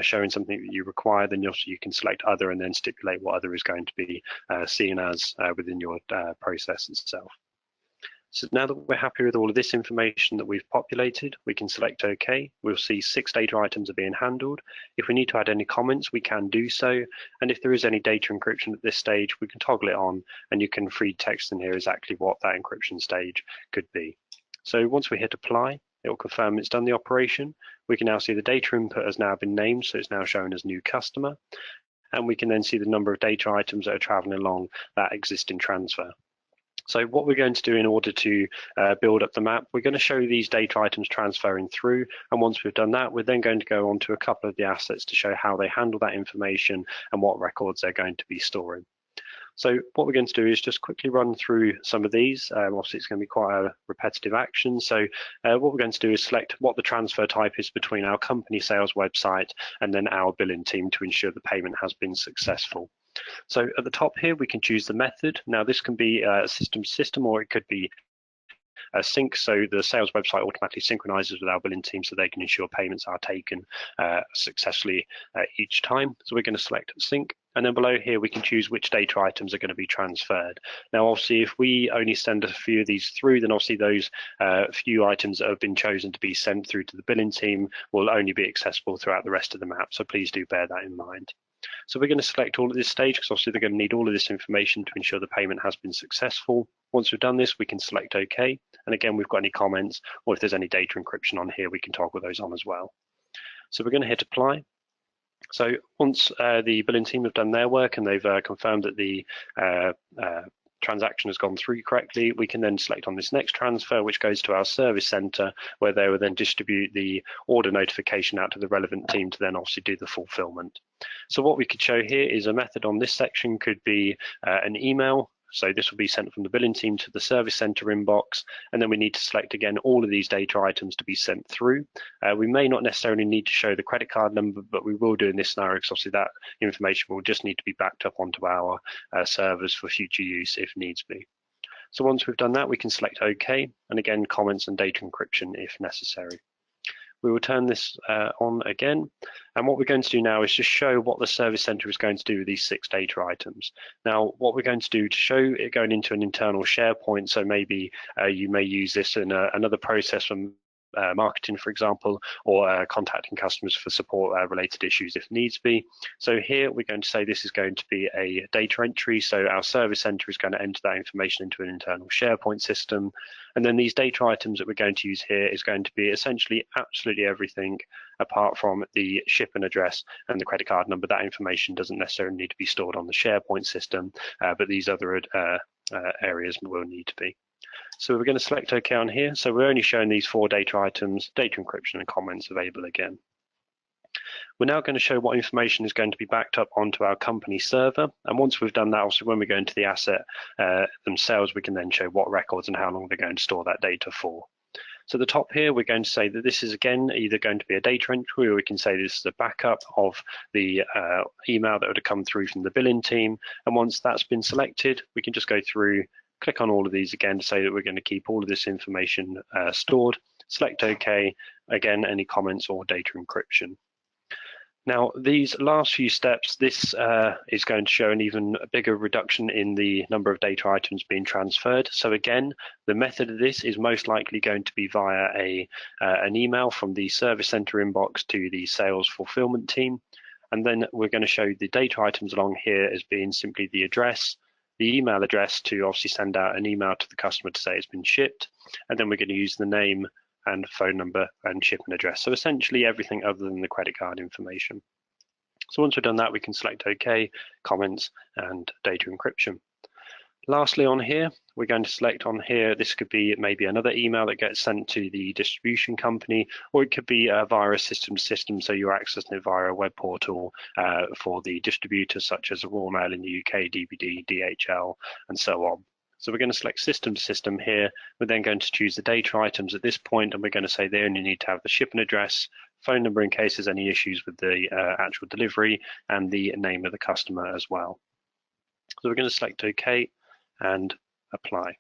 S1: showing something that you require, then you can select other and then stipulate what other is going to be seen as within your process itself. So now that we're happy with all of this information that we've populated, we can select OK. We'll see 6 data items are being handled. If we need to add any comments, we can do so. And if there is any data encryption at this stage, we can toggle it on, and you can free text in here exactly what that encryption stage could be. So once we hit apply, it will confirm it's done the operation. We can now see the data input has now been named, so it's now shown as new customer. And we can then see the number of data items that are traveling along that existing transfer. So what we're going to do in order to build up the map, we're going to show these data items transferring through. And once we've done that, we're then going to go on to a couple of the assets to show how they handle that information and what records they're going to be storing. So what we're going to do is just quickly run through some of these. Obviously, it's going to be quite a repetitive action. So what we're going to do is select what the transfer type is between our company sales website and then our billing team to ensure the payment has been successful. So at the top here, we can choose the method. Now this can be system to system, or it could be a sync, so the sales website automatically synchronizes with our billing team so they can ensure payments are taken successfully each time. So we're going to select sync, and then below here we can choose which data items are going to be transferred. Now obviously if we only send a few of these through, then obviously those few items that have been chosen to be sent through to the billing team will only be accessible throughout the rest of the map, so please do bear that in mind. So we're going to select all at this stage because obviously they're going to need all of this information to ensure the payment has been successful. Once we've done this, we can select OK. And again, we've got any comments or if there's any data encryption on here, we can toggle those on as well. So we're going to hit apply. So once the billing team have done their work and they've confirmed that the transaction has gone through correctly, we can then select on this next transfer, which goes to our service center, where they will then distribute the order notification out to the relevant team to then obviously do the fulfillment. So what we could show here is a method on this section could be an email. So this will be sent from the billing team to the service center inbox, and then we need to select again all of these data items to be sent through. We may not necessarily need to show the credit card number, but we will do in this scenario because obviously that information will just need to be backed up onto our servers for future use if needs be. So once we've done that, we can select OK, and again comments and data encryption if necessary. We will turn this on again, and what we're going to do now is just show what the service center is going to do with these 6 data items. Now what we're going to do to show it going into an internal SharePoint, so maybe you may use this in another process from marketing, for example, or contacting customers for support related issues if needs be. So here we're going to say this is going to be a data entry, so our service center is going to enter that information into an internal SharePoint system, and then these data items that we're going to use here is going to be essentially absolutely everything apart from the shipping address and the credit card number. That information doesn't necessarily need to be stored on the SharePoint system, but these other areas will need to be. So we're going to select OK on here. So we're only showing these 4 data items, data encryption and comments available again. We're now going to show what information is going to be backed up onto our company server. And once we've done that, also when we go into the asset themselves, we can then show what records and how long they're going to store that data for. So at the top here, we're going to say that this is again either going to be a data entry, or we can say this is a backup of the email that would have come through from the billing team. And once that's been selected, we can just go through, click on all of these again to say that we're going to keep all of this information stored, select OK, again, any comments or data encryption. Now, these last few steps, this is going to show an even bigger reduction in the number of data items being transferred. So again, the method of this is most likely going to be via an email from the service center inbox to the sales fulfillment team. And then we're going to show the data items along here as being simply the address, the email address to obviously send out an email to the customer to say it's been shipped. And then we're going to use the name and phone number and shipping address. So essentially everything other than the credit card information. So once we've done that, we can select OK, comments, and data encryption. Lastly on here, we're going to select on here, this could be maybe another email that gets sent to the distribution company, or it could be via a system to system, so you're accessing it via a web portal for the distributors such as Royal Mail in the UK, DPD, DHL, and so on. So we're going to select system to system here. We're then going to choose the data items at this point, and we're going to say they only need to have the shipping address, phone number in case there's any issues with the actual delivery, and the name of the customer as well. So we're going to select OK and apply.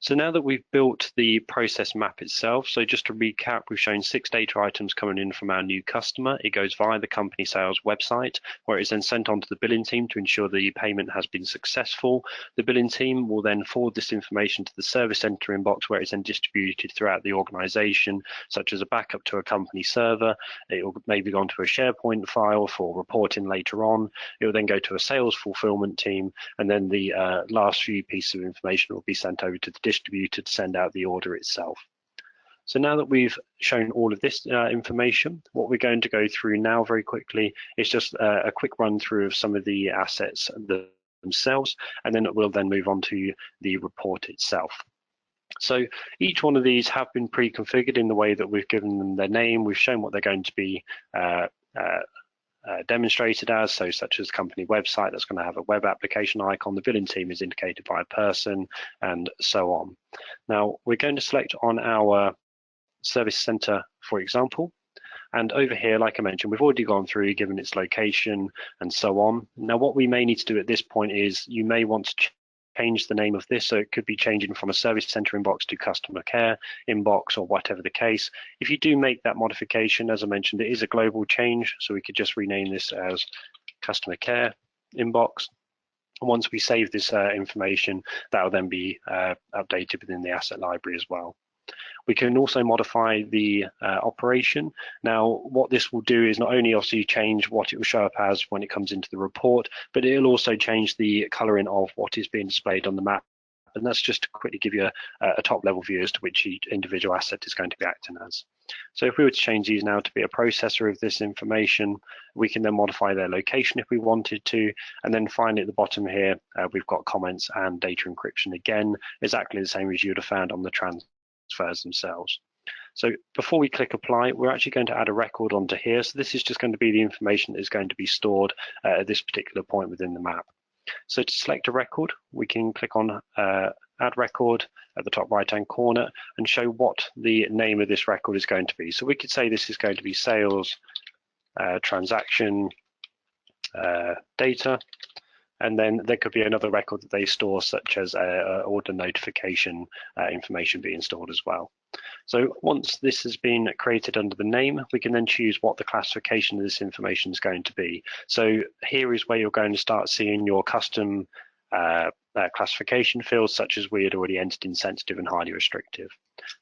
S1: So now that we've built the process map itself, so just to recap, we've shown 6 data items coming in from our new customer. It goes via the company sales website, where it's then sent on to the billing team to ensure the payment has been successful. The billing team will then forward this information to the service center inbox, where it's then distributed throughout the organization, such as a backup to a company server. It will maybe go onto a SharePoint file for reporting later on. It will then go to a sales fulfillment team, and then the last few pieces of information will be sent over to the distributor to send out the order itself. So now that we've shown all of this information, what we're going to go through now very quickly is just a quick run through of some of the assets themselves, and then we'll then move on to the report itself. So each one of these have been pre-configured in the way that we've given them their name. We've shown what they're going to be demonstrated as, so such as company website, that's going to have a web application icon. The billing team is indicated by a person, and so on. Now we're going to select on our service center, for example, and over here, like I mentioned, we've already gone through, given its location and so on. Now what we may need to do at this point is you may want to change the name of this, so it could be changing from a service center inbox to customer care inbox, or whatever the case. If you do make that modification, as I mentioned, it is a global change, so we could just rename this as customer care inbox. And once we save this information, that will then be updated within the asset library as well. We can also modify the operation. Now, what this will do is not only obviously change what it will show up as when it comes into the report, but it'll also change the coloring of what is being displayed on the map. And that's just to quickly give you a top level view as to which each individual asset is going to be acting as. So if we were to change these now to be a processor of this information, we can then modify their location if we wanted to. And then finally at the bottom here, we've got comments and data encryption. Again, exactly the same as you would have found on the transfers themselves. So before we click apply, we're actually going to add a record onto here. So this is just going to be the information that is going to be stored at this particular point within the map. So to select a record, we can click on add record at the top right hand corner and show what the name of this record is going to be. So we could say this is going to be sales transaction data. And then there could be another record that they store, such as order notification information being stored as well. So once this has been created under the name, we can then choose what the classification of this information is going to be. So here is where you're going to start seeing your custom classification fields, such as we had already entered in sensitive and highly restrictive.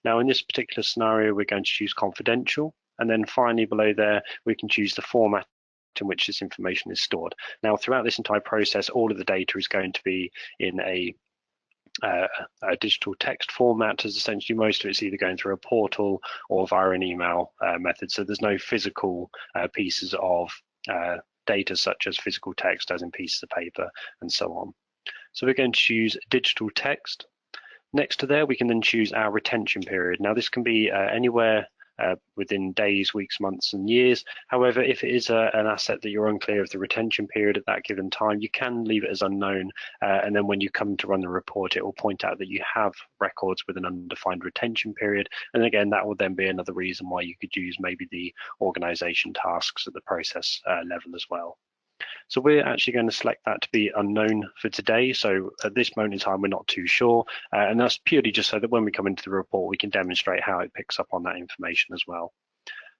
S1: Now in this particular scenario, we're going to choose confidential, and then finally below there, we can choose the format in which this information is stored. Now throughout this entire process, all of the data is going to be in a digital text format, as essentially most of it's either going through a portal or via an email method. So there's no physical pieces of data such as physical text as in pieces of paper and so on. So we're going to choose digital text. Next to there, we can then choose our retention period. Now this can be anywhere within days, weeks, months and years. However, if it is an asset that you're unclear of the retention period at that given time, you can leave it as unknown, and then when you come to run the report, it will point out that you have records with an undefined retention period, and again that will then be another reason why you could use maybe the organization tasks at the process level as well. So we're actually going to select that to be unknown for today. So at this moment in time, we're not too sure. And that's purely just so that when we come into the report, we can demonstrate how it picks up on that information as well.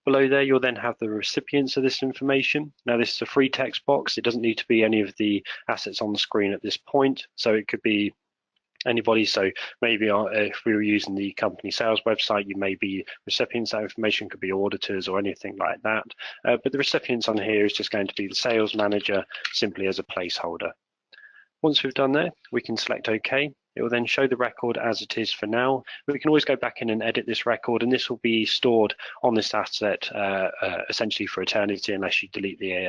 S1: Below there, you'll then have the recipients of this information. Now, this is a free text box. It doesn't need to be any of the assets on the screen at this point. So it could be anybody. So maybe if we were using the company sales website, you may be recipients. That information could be auditors or anything like that. But the recipients on here is just going to be the sales manager simply as a placeholder. Once we've done that, we can select OK. It will then show the record as it is for now. We can always go back in and edit this record, and this will be stored on this asset essentially for eternity unless you delete the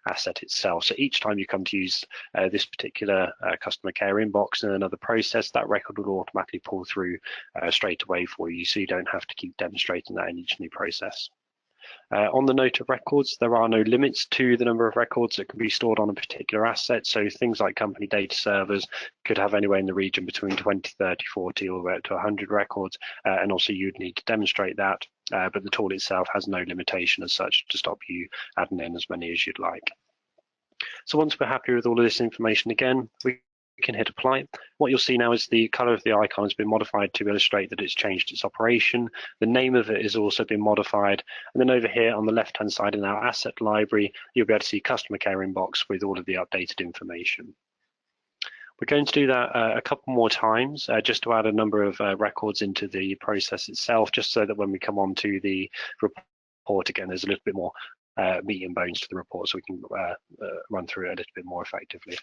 S1: asset itself. So each time you come to use this particular customer care inbox in another process, that record will automatically pull through straight away for you, so you don't have to keep demonstrating that in each new process. On the note of records, there are no limits to the number of records that can be stored on a particular asset. So things like company data servers could have anywhere in the region between 20, 30, 40, all the way up to 100 records. And also you'd need to demonstrate that, but the tool itself has no limitation as such to stop you adding in as many as you'd like. So once we're happy with all of this information again, we can hit apply. What you'll see now is the color of the icon has been modified to illustrate that it's changed its operation. The name of it has also been modified. And then over here on the left hand side in our asset library, you'll be able to see customer care inbox with all of the updated information. We're going to do that a couple more times just to add a number of records into the process itself, just so that when we come on to the report again, there's a little bit more meat and bones to the report, so we can run through it a little bit more effectively.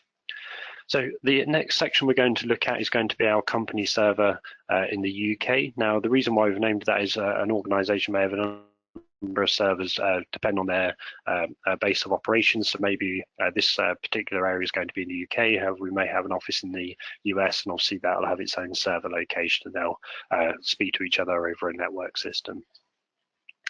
S1: So the next section we're going to look at is going to be our company server in the UK. Now, the reason why we've named that is an organisation may have a number of servers depend on their base of operations. So maybe this particular area is going to be in the UK. However, we may have an office in the US, and obviously that'll have its own server location, and they'll speak to each other over a network system.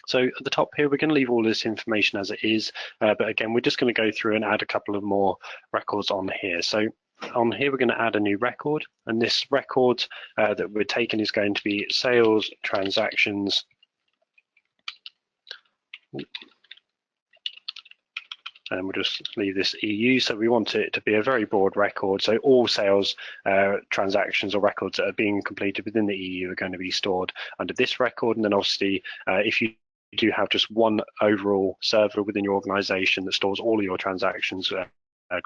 S1: So at the top here, we're going to leave all this information as it is, but again, we're just going to go through and add a couple of more records on here. So on here, we're going to add a new record, and this record that we're taking is going to be sales transactions. And we'll just leave this EU. So we want it to be a very broad record. So all sales transactions or records that are being completed within the EU are going to be stored under this record. And then obviously, if you do have just one overall server within your organization that stores all of your transactions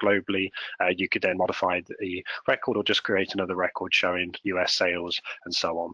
S1: globally, you could then modify the record or just create another record showing US sales and so on.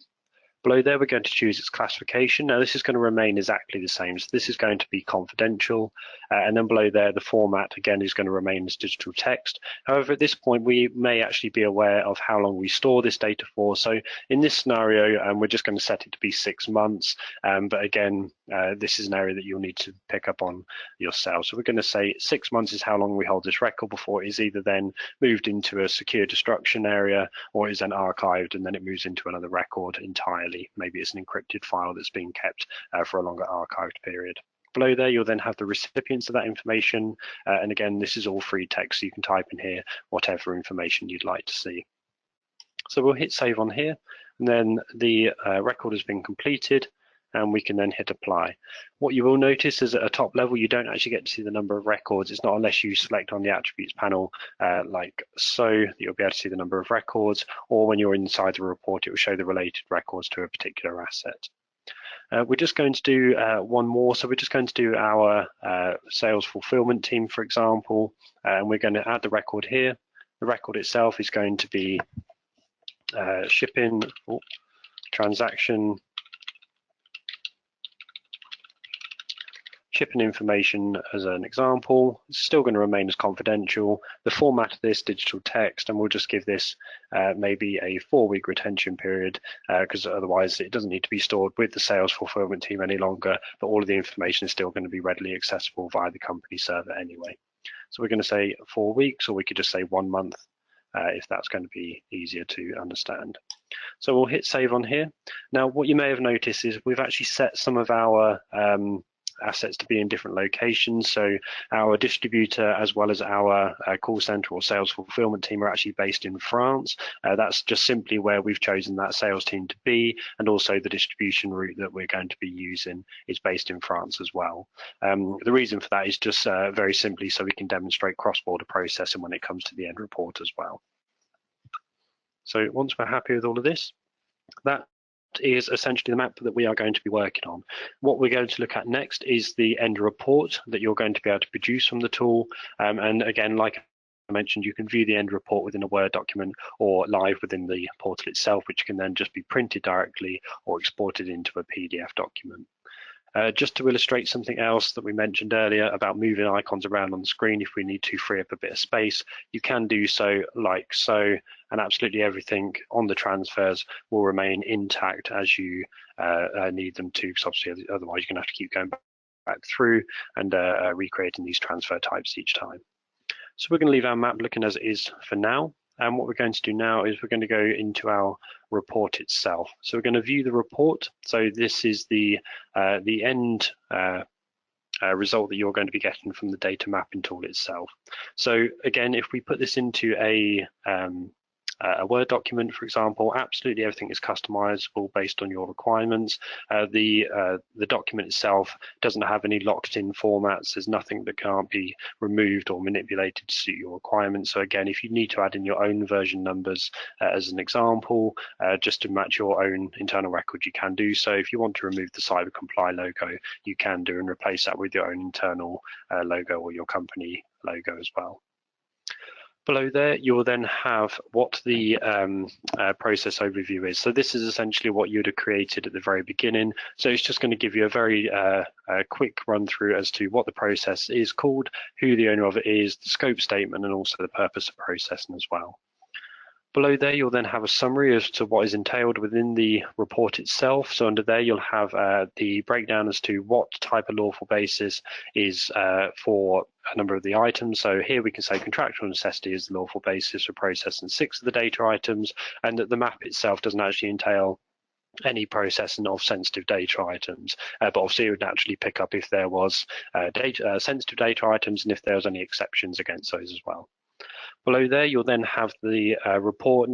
S1: Below there, we're going to choose its classification. Now, this is going to remain exactly the same. So this is going to be confidential. And then below there, the format, again, is going to remain as digital text. However, at this point, we may actually be aware of how long we store this data for. So in this scenario, we're just going to set it to be 6 months. But again, this is an area that you'll need to pick up on yourself. So we're going to say 6 months is how long we hold this record before it is either then moved into a secure destruction area or is then archived and then it moves into another record entirely. Maybe it's an encrypted file that's being kept for a longer archived period. Below there, you'll then have the recipients of that information. And again, this is all free text, so you can type in here whatever information you'd like to see. So we'll hit save on here, and then the record has been completed, and we can then hit apply. What you will notice is at a top level, you don't actually get to see the number of records. It's not unless you select on the attributes panel like so, that you'll be able to see the number of records, or when you're inside the report, it will show the related records to a particular asset. We're just going to do one more. So we're just going to do our sales fulfillment team, for example, and we're going to add the record here. The record itself is going to be shipping transaction shipping information as an example. It's still going to remain as confidential. The format of this digital text, and we'll just give this maybe a 4-week retention period because otherwise it doesn't need to be stored with the sales fulfillment team any longer, but all of the information is still going to be readily accessible via the company server anyway. So we're going to say 4 weeks, or we could just say 1 month if that's going to be easier to understand. So we'll hit save on here. Now, what you may have noticed is we've actually set some of our assets to be in different locations. So our distributor as well as our call center or sales fulfillment team are actually based in France. That's just simply where we've chosen that sales team to be, and also the distribution route that we're going to be using is based in France as well. The reason for that is just very simply so we can demonstrate cross-border processing when it comes to the end report as well. So once we're happy with all of this, that is essentially the map that we are going to be working on. What we're going to look at next is the end report that you're going to be able to produce from the tool. And again, like I mentioned, you can view the end report within a Word document or live within the portal itself, which can then just be printed directly or exported into a PDF document. Just to illustrate something else that we mentioned earlier about moving icons around on the screen, if we need to free up a bit of space, you can do so like so, and absolutely everything on the transfers will remain intact as you need them to, because obviously otherwise you're going to have to keep going back through and recreating these transfer types each time. So we're going to leave our map looking as it is for now. And what we're going to do now is we're going to go into our report itself. So we're going to view the report. So this is the end result that you're going to be getting from the data mapping tool itself. So again, if we put this into a Word document, for example, absolutely everything is customizable based on your requirements. The document itself doesn't have any locked-in formats. There's nothing that can't be removed or manipulated to suit your requirements. So again, if you need to add in your own version numbers as an example, just to match your own internal record, you can do so. If you want to remove the Cyber Comply logo, you can do and replace that with your own internal logo or your company logo as well. Below there, you'll then have what the process overview is. So this is essentially what you'd have created at the very beginning. So it's just going to give you a very quick run through as to what the process is called, who the owner of it is, the scope statement, and also the purpose of processing as well. Below there, you'll then have a summary as to what is entailed within the report itself. So under there, you'll have the breakdown as to what type of lawful basis is for a number of the items. So here we can say contractual necessity is the lawful basis for processing 6 of the data items, and that the map itself doesn't actually entail any processing of sensitive data items, but obviously it would naturally pick up if there was sensitive data items and if there was any exceptions against those as well. Below there, you'll then have the report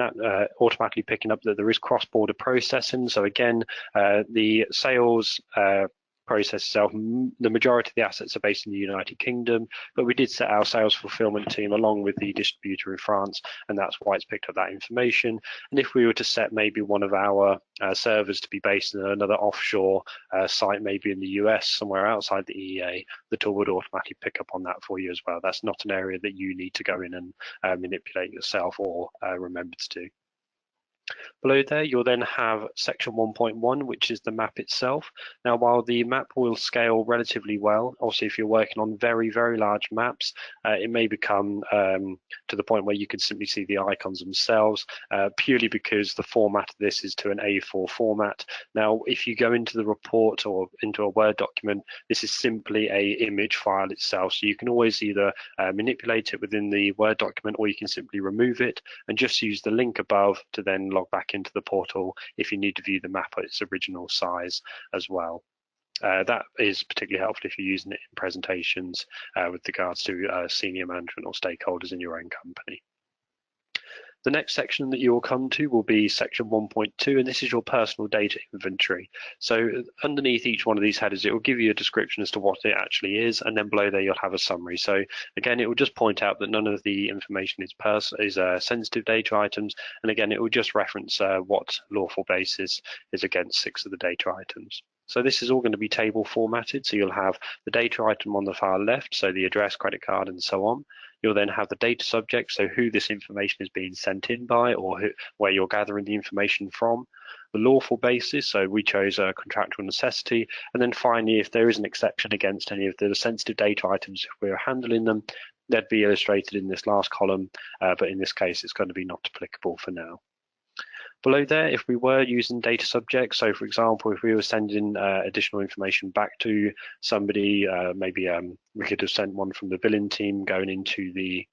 S1: automatically picking up that there is cross-border processing. So again, the sales process itself, the majority of the assets are based in the United Kingdom, but we did set our sales fulfillment team along with the distributor in France, and that's why it's picked up that information. And if we were to set maybe one of our servers to be based in another offshore site, maybe in the US, somewhere outside the EEA, the tool would automatically pick up on that for you as well. That's not an area that you need to go in and manipulate yourself or remember to do. Below there, you'll then have section 1.1, which is the map itself. Now, while the map will scale relatively well, also if you're working on very, very large maps, it may become to the point where you can simply see the icons themselves, purely because the format of this is to an A4 format. Now, if you go into the report or into a Word document, this is simply a image file itself. So you can always either manipulate it within the Word document, or you can simply remove it and just use the link above to then log back into the portal if you need to view the map at its original size as well. That is particularly helpful if you're using it in presentations with regards to senior management or stakeholders in your own company. The next section that you will come to will be section 1.2, and this is your personal data inventory. So underneath each one of these headers, it will give you a description as to what it actually is, and then below there you'll have a summary. So again, it will just point out that none of the information is sensitive data items, and again, it will just reference what lawful basis is against 6 of the data items. So this is all going to be table formatted, so you'll have the data item on the far left, so the address, credit card, and so on. You'll then have the data subject, so who this information is being sent in by, or where you're gathering the information from. The lawful basis, so we chose a contractual necessity. And then finally, if there is an exception against any of the sensitive data items, if we're handling them, they'd be illustrated in this last column, but in this case, it's going to be not applicable for now. Below there, if we were using data subjects, so for example, if we were sending additional information back to somebody, maybe we could have sent one from the billing team going into the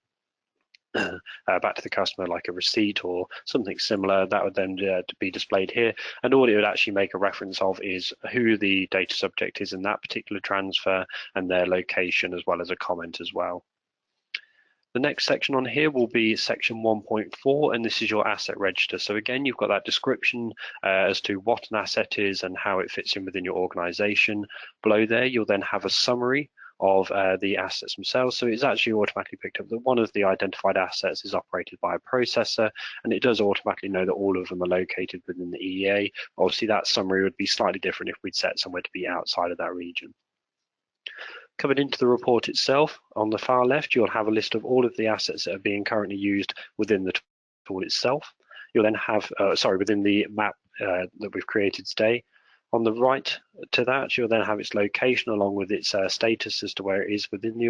S1: back to the customer, like a receipt or something similar, that would then be displayed here. And all it would actually make a reference of is who the data subject is in that particular transfer and their location, as well as a comment as well. The next section on here will be section 1.4, and this is your asset register. So again, you've got that description as to what an asset is and how it fits in within your organization. Below there, you'll then have a summary of the assets themselves. So it's actually automatically picked up that one of the identified assets is operated by a processor, and it does automatically know that all of them are located within the EEA. Obviously, that summary would be slightly different if we'd set somewhere to be outside of that region. Coming into the report itself, on the far left, you'll have a list of all of the assets that are being currently used within the tool itself. You'll then have, within the map that we've created today. On the right to that, you'll then have its location along with its status as to where it is within the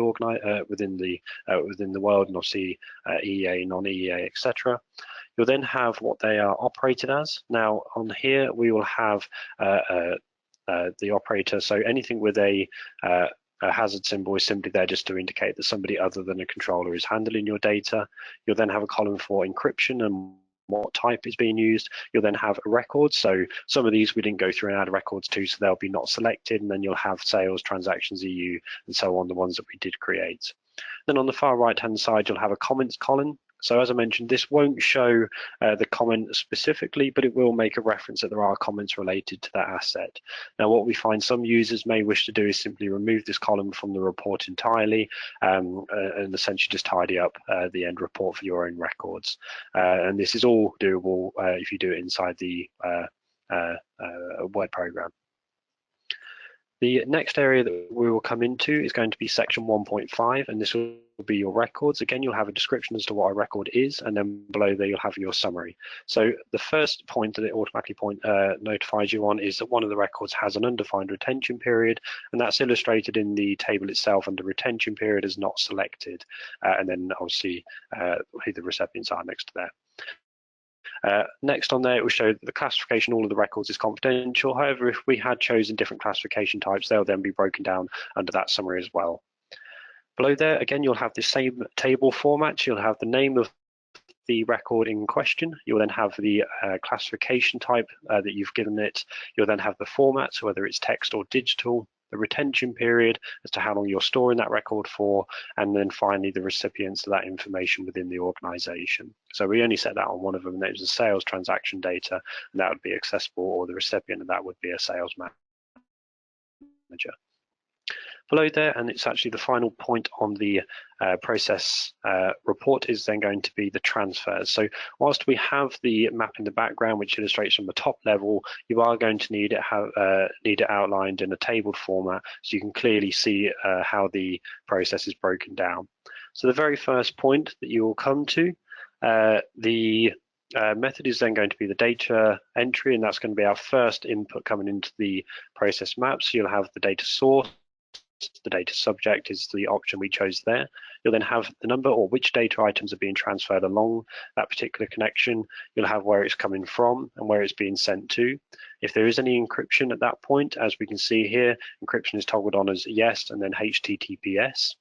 S1: within the world, and obviously EEA, non-EEA, etc. You'll then have what they are operated as. Now, on here, we will have the operator. So anything with a hazard symbol is simply there just to indicate that somebody other than a controller is handling your data. You'll then have a column for encryption and what type is being used. You'll then have a record. So some of these we didn't go through and add records to, so they'll be not selected. And then you'll have sales, transactions, EU, and so on, the ones that we did create. Then on the far right-hand side, you'll have a comments column. So as I mentioned, this won't show the comment specifically, but it will make a reference that there are comments related to that asset. Now, what we find some users may wish to do is simply remove this column from the report entirely and essentially just tidy up the end report for your own records. And this is all doable if you do it inside the Word program. The next area that we will come into is going to be section 1.5, and this will be your records. Again, you'll have a description as to what a record is, and then below there you'll have your summary. So the first point that it automatically notifies you on is that one of the records has an undefined retention period, and that's illustrated in the table itself, and the retention period is not selected. And then obviously who the recipients are next to there. Next on there, it will show that the classification, all of the records is confidential. However, if we had chosen different classification types, they'll then be broken down under that summary as well. Below there, again, you'll have the same table format. You'll have the name of the record in question. You'll then have the classification type that you've given it. You'll then have the format, so whether it's text or digital, the retention period as to how long you're storing that record for, and then finally the recipients of that information within the organization. So we only set that on one of them, and it was a sales transaction data, and that would be accessible, or the recipient of that would be a sales manager. Below there, and it's actually the final point on the process report, is then going to be the transfers. So whilst we have the map in the background, which illustrates from the top level, you are going to need it outlined in a tabled format, so you can clearly see how the process is broken down. So the very first point that you will come to, the method is then going to be the data entry, and that's going to be our first input coming into the process map. So you'll have the data source. The data subject is the option we chose there. You'll then have the number or which data items are being transferred along that particular connection. You'll have where it's coming from and where it's being sent to. If there is any encryption at that point, as we can see here, encryption is toggled on as yes and then HTTPS.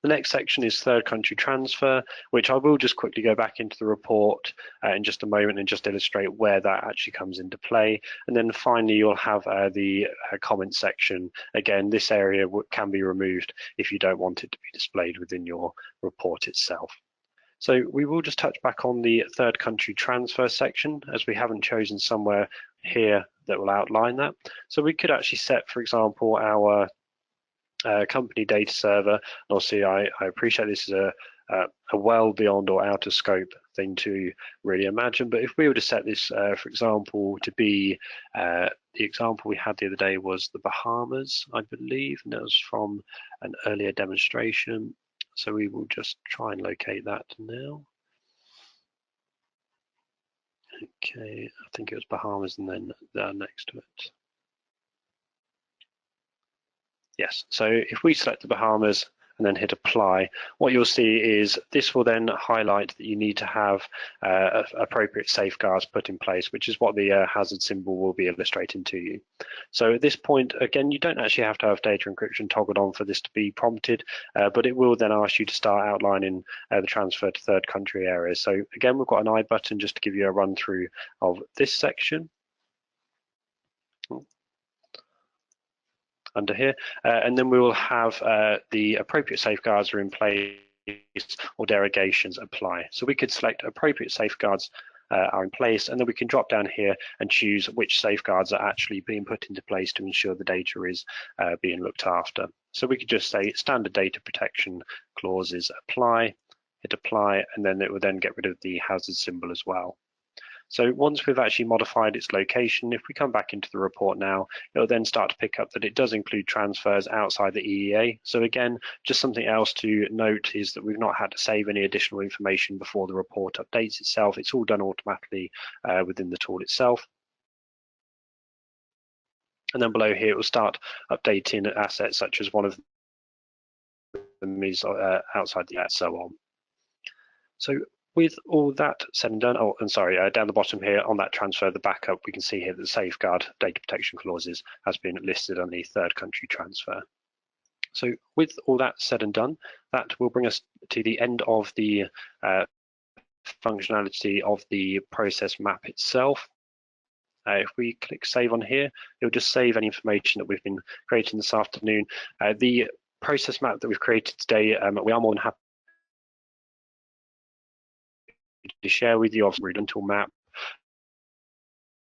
S1: The next section is third country transfer, which I will just quickly go back into the report in just a moment and just illustrate where that actually comes into play. And then finally, you'll have the comment section. Again, this area can be removed if you don't want it to be displayed within your report itself. So we will just touch back on the third country transfer section, as we haven't chosen somewhere here that will outline that. So we could actually set, for example, our company data server. Obviously, I appreciate this is a well beyond or out of scope thing to really imagine, but if we were to set this, for example, to be, the example we had the other day was the Bahamas, I believe, and that was from an earlier demonstration. So we will just try and locate that now. Okay, I think it was Bahamas and then next to it. Yes, so if we select the Bahamas, and then hit apply, what you'll see is this will then highlight that you need to have appropriate safeguards put in place, which is what the hazard symbol will be illustrating to you. So at this point, again, you don't actually have to have data encryption toggled on for this to be prompted, but it will then ask you to start outlining the transfer to third country areas. So again, we've got an I button just to give you a run through of this section under here, and then we will have the appropriate safeguards are in place or derogations apply. So we could select appropriate safeguards are in place, and then we can drop down here and choose which safeguards are actually being put into place to ensure the data is being looked after. So we could just say standard data protection clauses apply, hit apply, and then it will then get rid of the hazard symbol as well. So once we've actually modified its location, if we come back into the report now, it'll then start to pick up that it does include transfers outside the EEA. So again, just something else to note is that we've not had to save any additional information before the report updates itself. It's all done automatically within the tool itself. And then below here, it will start updating assets such as one of them is outside the and so on. So with all that said and done, down the bottom here on that transfer, the backup, we can see here that the safeguard data protection clauses has been listed on the third country transfer. So with all that said and done, that will bring us to the end of the functionality of the process map itself. If we click save on here, it'll just save any information that we've been creating this afternoon. The process map that we've created today, we are more than happy to share with you, obviously, a rental map.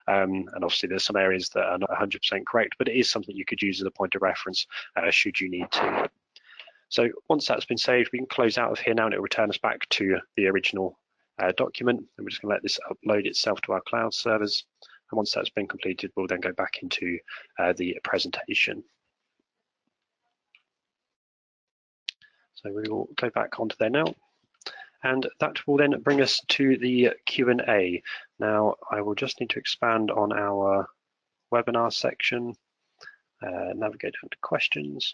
S1: And obviously there's some areas that are not 100% correct, but it is something you could use as a point of reference should you need to. So once that's been saved, we can close out of here now and it will return us back to the original document. And we're just going to let this upload itself to our cloud servers. And once that's been completed, we'll then go back into the presentation. So we will go back onto there now. And that will then bring us to the Q&A. Now, I will just need to expand on our webinar section, navigate down to questions,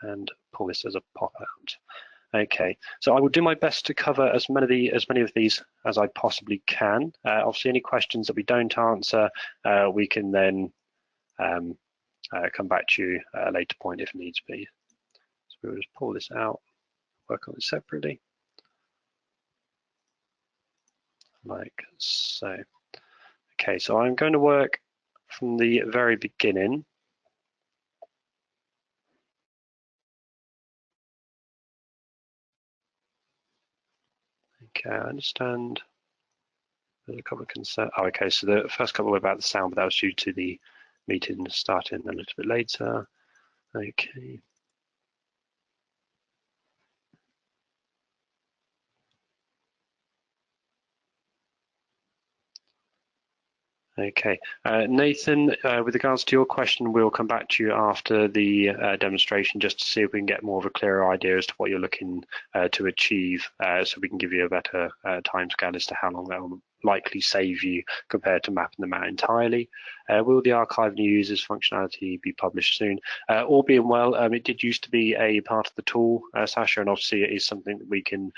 S1: and pull this as a pop-out. Okay, so I will do my best to cover as many of these as I possibly can. Obviously, any questions that we don't answer, we can then come back to you at a later point if needs be. So we'll just pull this out, work on it separately, like so. Okay, so I'm going to work from the very beginning. Okay, I understand. There's a couple of concerns. Oh, okay, so the first couple were about the sound, but that was due to the meeting starting a little bit later. Okay. Okay, Nathan, with regards to your question, we'll come back to you after the demonstration just to see if we can get more of a clearer idea as to what you're looking to achieve, so we can give you a better timescale as to how long that will likely save you compared to mapping them out entirely. Will the archive new users functionality be published soon? All being well, it did used to be a part of the tool, Sasha, and obviously it is something that we can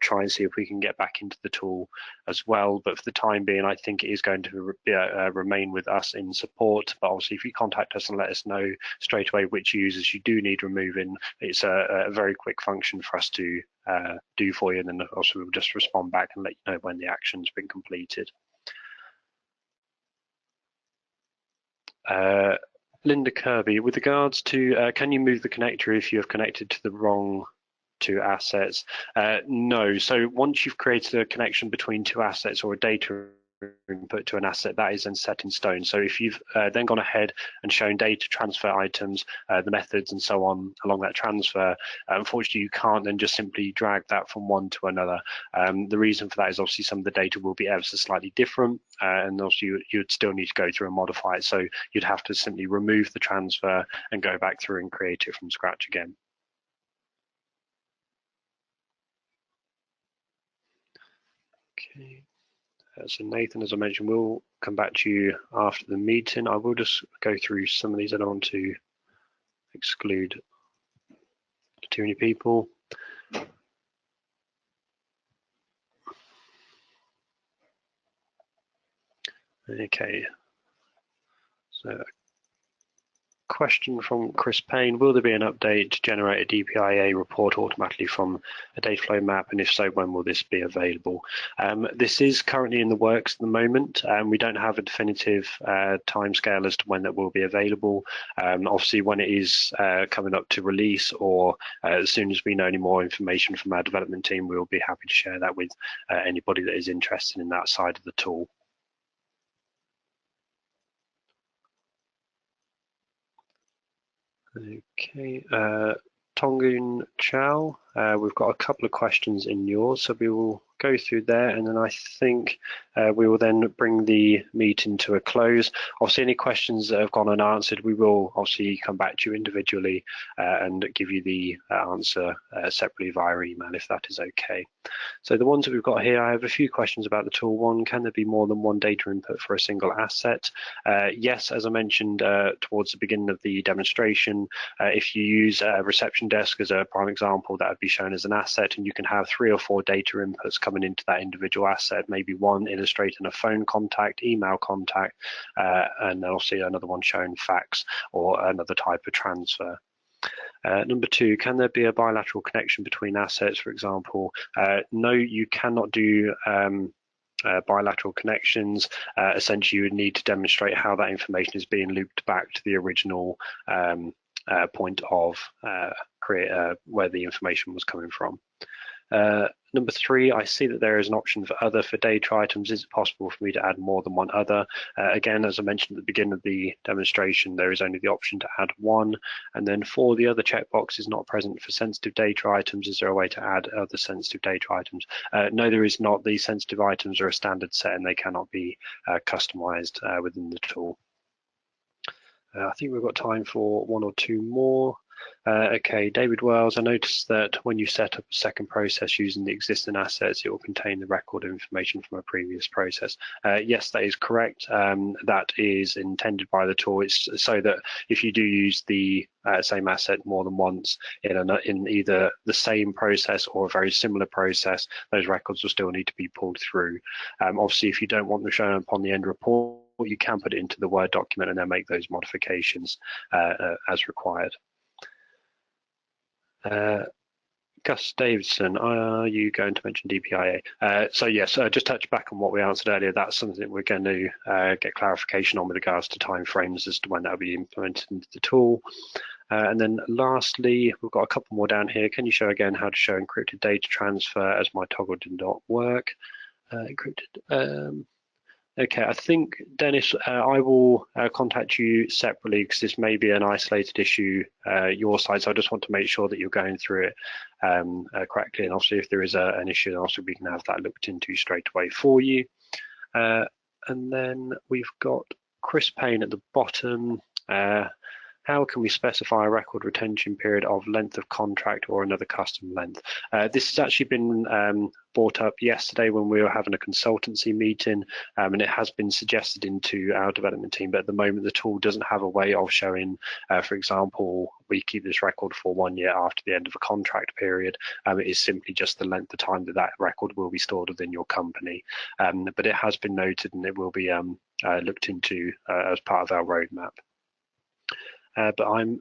S1: try and see if we can get back into the tool as well. But for the time being, I think it is going to remain with us in support. But obviously, if you contact us and let us know straight away which users you do need removing, it's a very quick function for us to do for you, and then also we'll just respond back and let you know when the action's been completed. Linda Kirby, with regards to can you move the connector if you have connected to the wrong two assets? No, so once you've created a connection between two assets or a data input to an asset, that is then set in stone. So if you've then gone ahead and shown data transfer items, the methods and so on along that transfer, unfortunately you can't then just simply drag that from one to another. The reason for that is obviously some of the data will be ever so slightly different, and also you'd still need to go through and modify it. So you'd have to simply remove the transfer and go back through and create it from scratch again. Okay. So Nathan, as I mentioned, we'll come back to you after the meeting. I will just go through some of these. I don't want to exclude too many people. Okay, so question from Chris Payne: will there be an update to generate a DPIA report automatically from a data flow map, and if so, when will this be available? This is currently in the works at the moment, and we don't have a definitive timescale as to when that will be available. Obviously, when it is coming up to release, or as soon as we know any more information from our development team, we'll be happy to share that with anybody that is interested in that side of the tool. Okay, Tongun Chow, we've got a couple of questions in yours, so we will go through there, and then I think we will then bring the meeting to a close. Obviously, any questions that have gone unanswered, we will obviously come back to you individually and give you the answer separately via email, if that is okay. So the ones that we've got here, I have a few questions about the tool. One, can there be more than one data input for a single asset? Yes, as I mentioned towards the beginning of the demonstration, if you use a reception desk as a prime example, that would be shown as an asset, and you can have 3 or 4 data inputs coming into that individual asset, maybe one illustrating a phone contact, email contact, and then also another one showing fax or another type of transfer. Number 2, can there be a bilateral connection between assets, for example? No, you cannot do bilateral connections. Essentially, you would need to demonstrate how that information is being looped back to the original point of where the information was coming from. Number 3, I see that there is an option for other for data items. Is it possible for me to add more than one other? Again, as I mentioned at the beginning of the demonstration, there is only the option to add one. And then 4, the other checkbox is not present for sensitive data items. Is there a way to add other sensitive data items? No, there is not. These sensitive items are a standard set and they cannot be customized within the tool. I think we've got time for 1 or 2 more. Okay, David Wells, I noticed that when you set up a second process using the existing assets, it will contain the record of information from a previous process. Yes, that is correct. That is intended by the tool. It's so that if you do use the same asset more than once in either the same process or a very similar process, those records will still need to be pulled through. Obviously, if you don't want them shown upon the end report, you can put it into the Word document and then make those modifications as required. Gus Davidson, are you going to mention DPIA? So yes, just touch back on what we answered earlier. That's something that we're going to get clarification on with regards to timeframes as to when that will be implemented into the tool. And then lastly, we've got a couple more down here. Can you show again how to show encrypted data transfer, as my toggle did not work? Encrypted. Okay, I think, Dennis, I will contact you separately because this may be an isolated issue your side, so I just want to make sure that you're going through it correctly, and obviously if there is an issue, then also we can have that looked into straight away for you. And then we've got Chris Payne at the bottom. How can we specify a record retention period of length of contract or another custom length? This has actually been brought up yesterday when we were having a consultancy meeting, and it has been suggested into our development team, but at the moment the tool doesn't have a way of showing, for example, we keep this record for 1 year after the end of a contract period. It is simply just the length of time that that record will be stored within your company. But it has been noted and it will be looked into as part of our roadmap. But I'm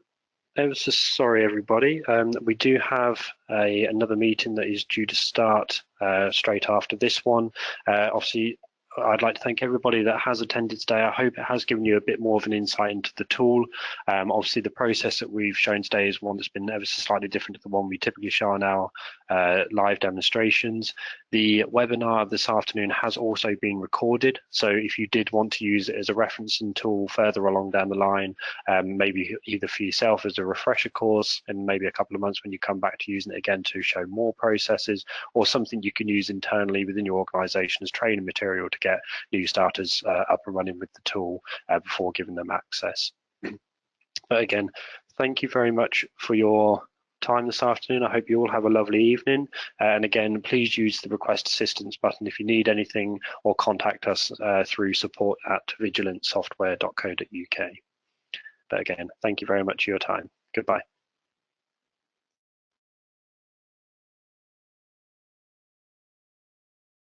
S1: ever so sorry, everybody. We do have another meeting that is due to start straight after this one. Obviously, I'd like to thank everybody that has attended today. I hope it has given you a bit more of an insight into the tool. Obviously, the process that we've shown today is one that's been ever so slightly different to the one we typically show on our live demonstrations. The webinar this afternoon has also been recorded, so if you did want to use it as a referencing tool further along down the line, maybe either for yourself as a refresher course and maybe a couple of months when you come back to using it again to show more processes, or something you can use internally within your organization as training material to get new starters up and running with the tool before giving them access. But again, thank you very much for your time this afternoon. I hope you all have a lovely evening. And again, please use the request assistance button if you need anything, or contact us through support@vigilantsoftware.co.uk. But again, thank you very much for your time. Goodbye.